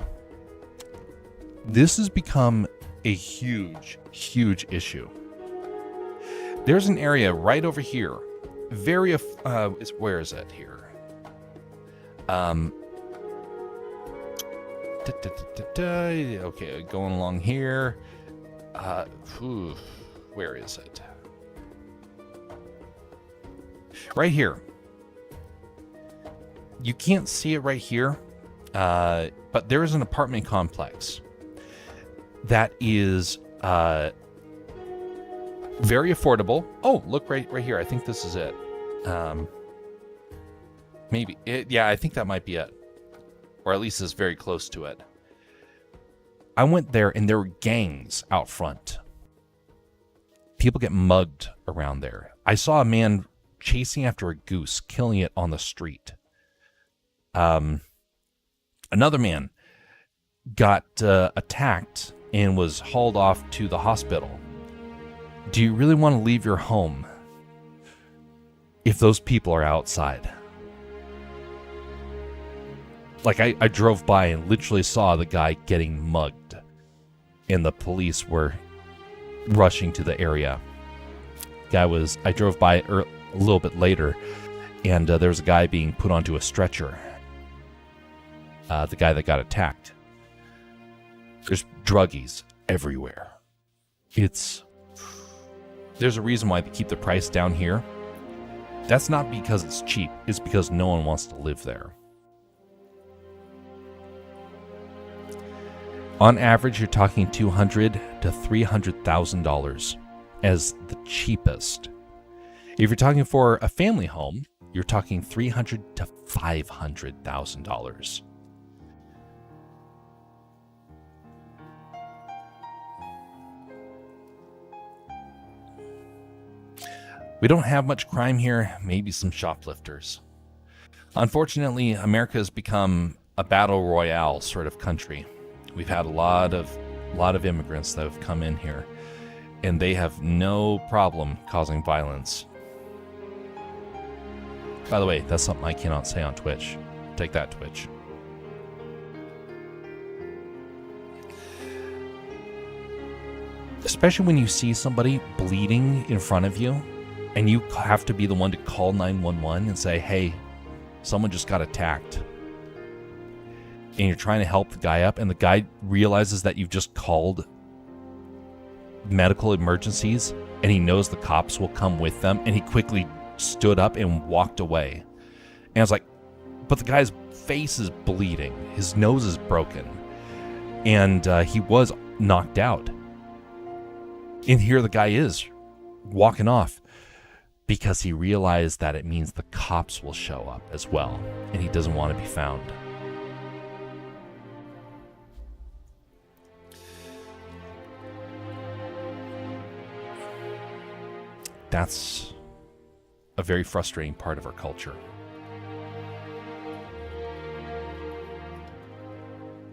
This has become a huge, huge issue. There's an area right over here. Where is it here? Okay, going along here. Where is it? Right here. You can't see it right here, but there is an apartment complex that is very affordable. Oh, look right here. I think this is it. Maybe. Yeah, I think that might be it. Or at least it's very close to it. I went there and there were gangs out front. People get mugged around there. I saw a man chasing after a goose, killing it on the street. Another man got attacked and was hauled off to the hospital. Do you really want to leave your home if those people are outside? Like, I drove by and literally saw the guy getting mugged, and the police were rushing to the area. I drove by a little bit later, and there was a guy being put onto a stretcher. The guy that got attacked. There's druggies everywhere. There's a reason why they keep the price down here. That's not because it's cheap. It's because no one wants to live there. On average, you're talking $200,000 to $300,000 as the cheapest. If you're talking for a family home, you're talking $300,000 to $500,000. We don't have much crime here, maybe some shoplifters. Unfortunately, America has become a battle royale sort of country. We've had a lot of immigrants that have come in here, and they have no problem causing violence. By the way, that's something I cannot say on Twitch. Take that, Twitch. Especially when you see somebody bleeding in front of you, and you have to be the one to call 911 and say, hey, someone just got attacked. And you're trying to help the guy up, and the guy realizes that you've just called medical emergencies, and he knows the cops will come with them, and he quickly stood up and walked away. And I was like, but the guy's face is bleeding. His nose is broken. And he was knocked out. And here the guy is walking off because he realized that it means the cops will show up as well, and he doesn't want to be found. That's a very frustrating part of our culture.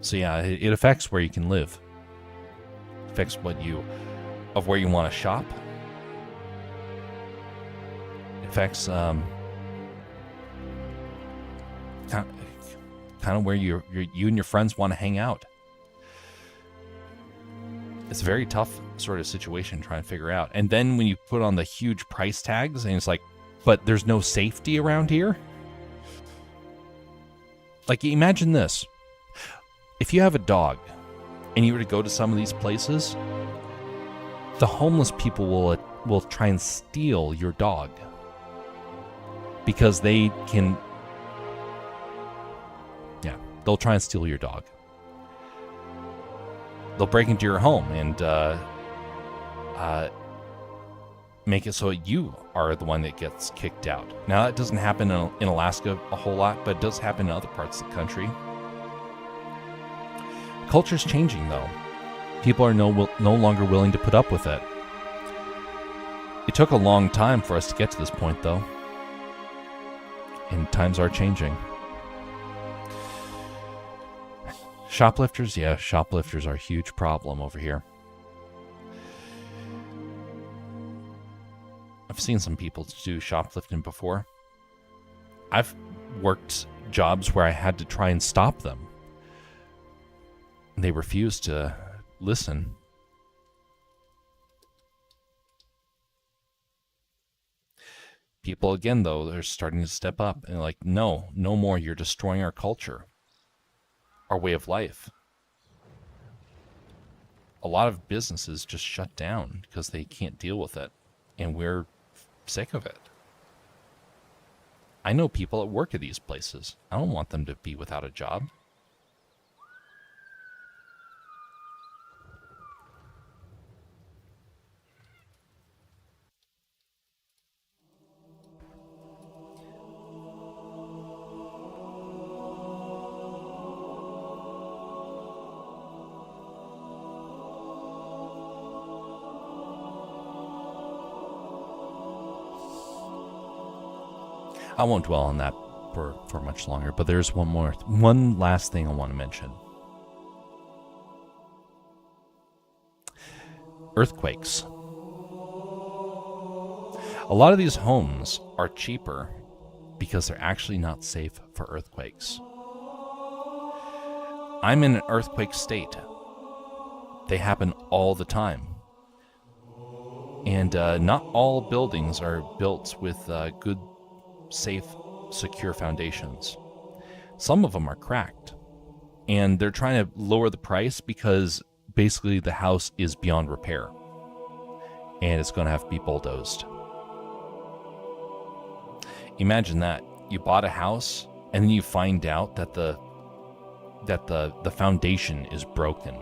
So yeah, it affects where you can live. It affects where you want to shop. It affects kind of where you and your friends want to hang out. It's a very tough sort of situation trying to figure out. And then when you put on the huge price tags, and it's like, but there's no safety around here? Like, imagine this. If you have a dog, and you were to go to some of these places, the homeless people will try and steal your dog. Because they can... Yeah, they'll try and steal your dog. They'll break into your home and make it so you are the one that gets kicked out. Now, that doesn't happen in Alaska a whole lot, but it does happen in other parts of the country. Culture's changing, though. People are no longer willing to put up with it. It took a long time for us to get to this point, though. And times are changing. Shoplifters? Yeah, shoplifters are a huge problem over here. I've seen some people do shoplifting before. I've worked jobs where I had to try and stop them. They refused to listen. People, again, though, they're starting to step up and like, no more. You're destroying our culture, our way of life. A lot of businesses just shut down because they can't deal with it, and we're sick of it. I know people that work at these places. I don't want them to be without a job. I won't dwell on that for much longer, but there's one last thing I want to mention. Earthquakes. A lot of these homes are cheaper because they're actually not safe for earthquakes. I'm in an earthquake state. They happen all the time. And not all buildings are built with good, safe, secure foundations. Some of them are cracked. And they're trying to lower the price because basically the house is beyond repair. And it's going to have to be bulldozed. Imagine that. You bought a house and then you find out that the foundation is broken.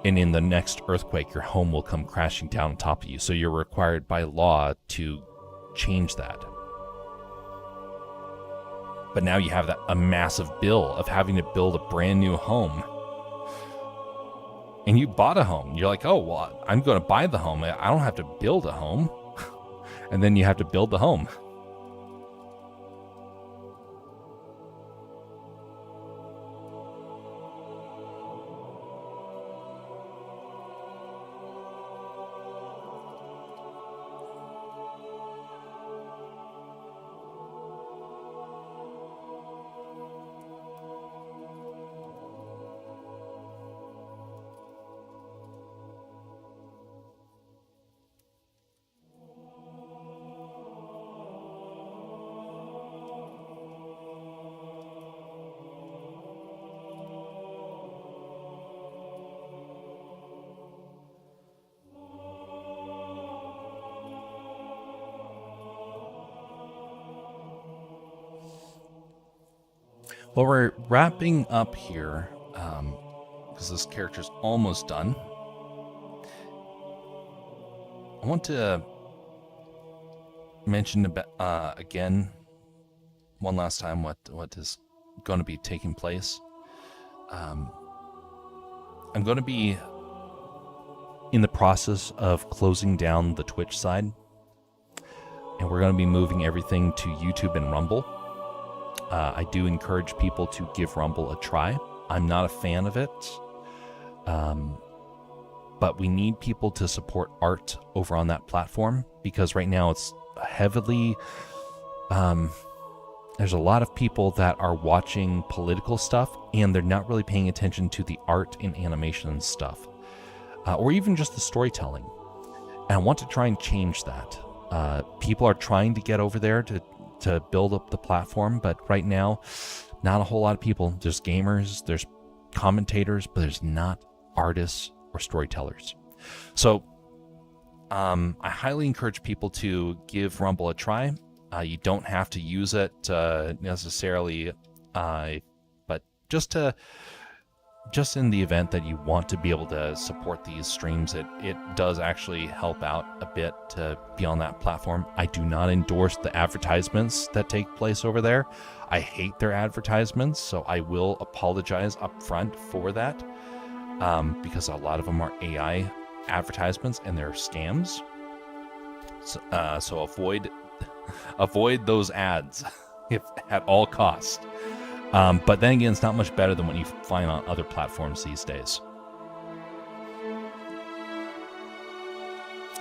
And in the next earthquake, your home will come crashing down on top of you. So you're required by law to change that. But now you have a massive bill of having to build a brand new home. And you bought a home. You're like, oh, well, I'm going to buy the home. I don't have to build a home. And then you have to build the home. Well, we're wrapping up here because this character's almost done. I want to mention again, one last time, what is going to be taking place. I'm going to be in the process of closing down the Twitch side, and we're going to be moving everything to YouTube and Rumble. I do encourage people to give Rumble a try. I'm not a fan of it, but we need people to support art over on that platform because right now it's heavily... there's a lot of people that are watching political stuff and they're not really paying attention to the art and animation and stuff, or even just the storytelling. And I want to try and change that. People are trying to get over there to build up the platform, but right now, not a whole lot of people. There's gamers, there's commentators, but there's not artists or storytellers. So I highly encourage people to give Rumble a try. You don't have to use it necessarily, but just in the event that you want to be able to support these streams, it does actually help out a bit to be on that platform. I do not endorse the advertisements that take place over there. I hate their advertisements, so I will apologize up front for that, because a lot of them are AI advertisements and they're scams. So avoid those ads if at all costs. But then again, it's not much better than what you find on other platforms these days.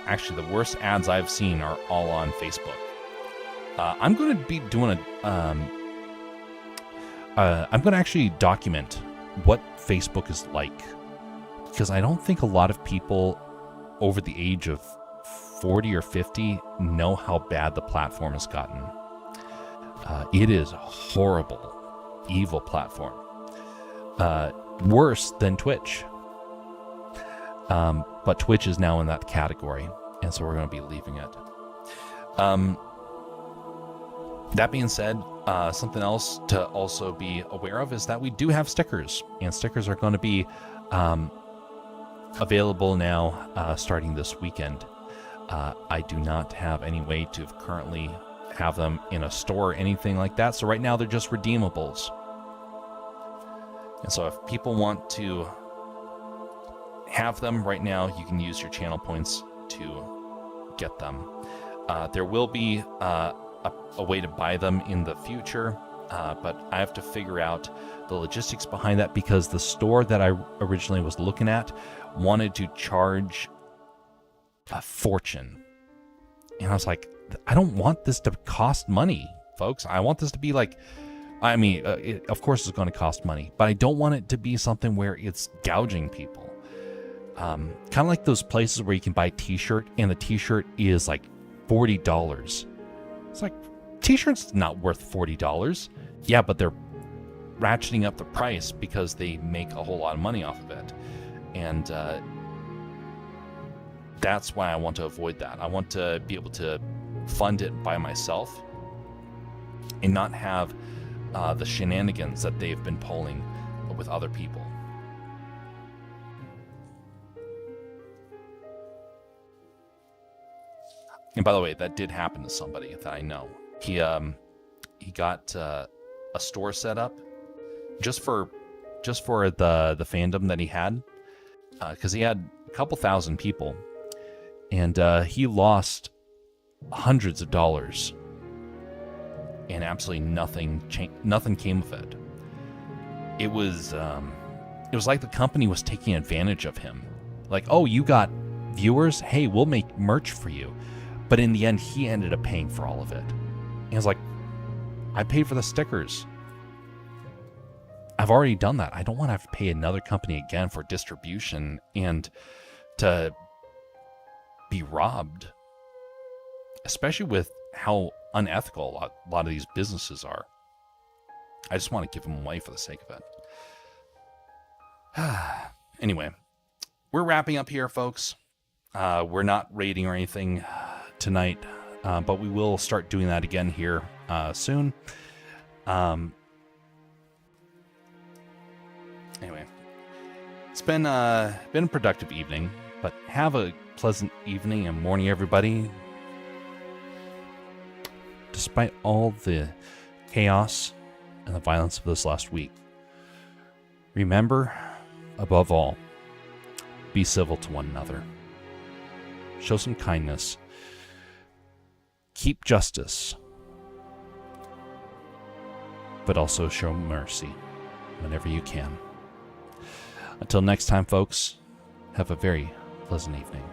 Actually, the worst ads I've seen are all on Facebook. I'm going to be doing I'm going to actually document what Facebook is like, because I don't think a lot of people over the age of 40 or 50 know how bad the platform has gotten. It is a horrible, evil platform. Worse than Twitch. But Twitch is now in that category, and so we're going to be leaving it. That being said, something else to also be aware of is that we do have stickers, and stickers are going to be available now starting this weekend. I do not have any way to currently have them in a store or anything like that, so right now they're just redeemables. And so if people want to have them right now, you can use your channel points to get them. There will be a way to buy them in the future, but I have to figure out the logistics behind that, because the store that I originally was looking at wanted to charge a fortune. And I was like, I don't want this to cost money, folks. I want this to be like, I mean, of course it's going to cost money, but I don't want it to be something where it's gouging people. Kind of like those places where you can buy a t-shirt and the t-shirt is like $40. It's like, t-shirt's not worth $40. Yeah, but they're ratcheting up the price because they make a whole lot of money off of it. And that's why I want to avoid that. I want to be able to fund it by myself and not have the shenanigans that they've been pulling with other people. And by the way, that did happen to somebody that I know. He got a store set up just for the fandom that he had, because he had a couple thousand people, and he lost hundreds of dollars, and absolutely nothing came of it. It was like the company was taking advantage of him. Like, oh, you got viewers? Hey, we'll make merch for you. But in the end, he ended up paying for all of it. And I was like, I paid for the stickers. I've already done that. I don't want to have to pay another company again for distribution and to be robbed. Especially with how unethical a lot of these businesses are. I just want to give them away for the sake of it. Anyway, we're wrapping up here, folks. We're not raiding or anything tonight, but we will start doing that again here soon. Anyway, it's been a productive evening, but have a pleasant evening and morning, everybody. Despite all the chaos and the violence of this last week, remember, above all, be civil to one another. Show some kindness. Keep justice. But also show mercy whenever you can. Until next time, folks, have a very pleasant evening.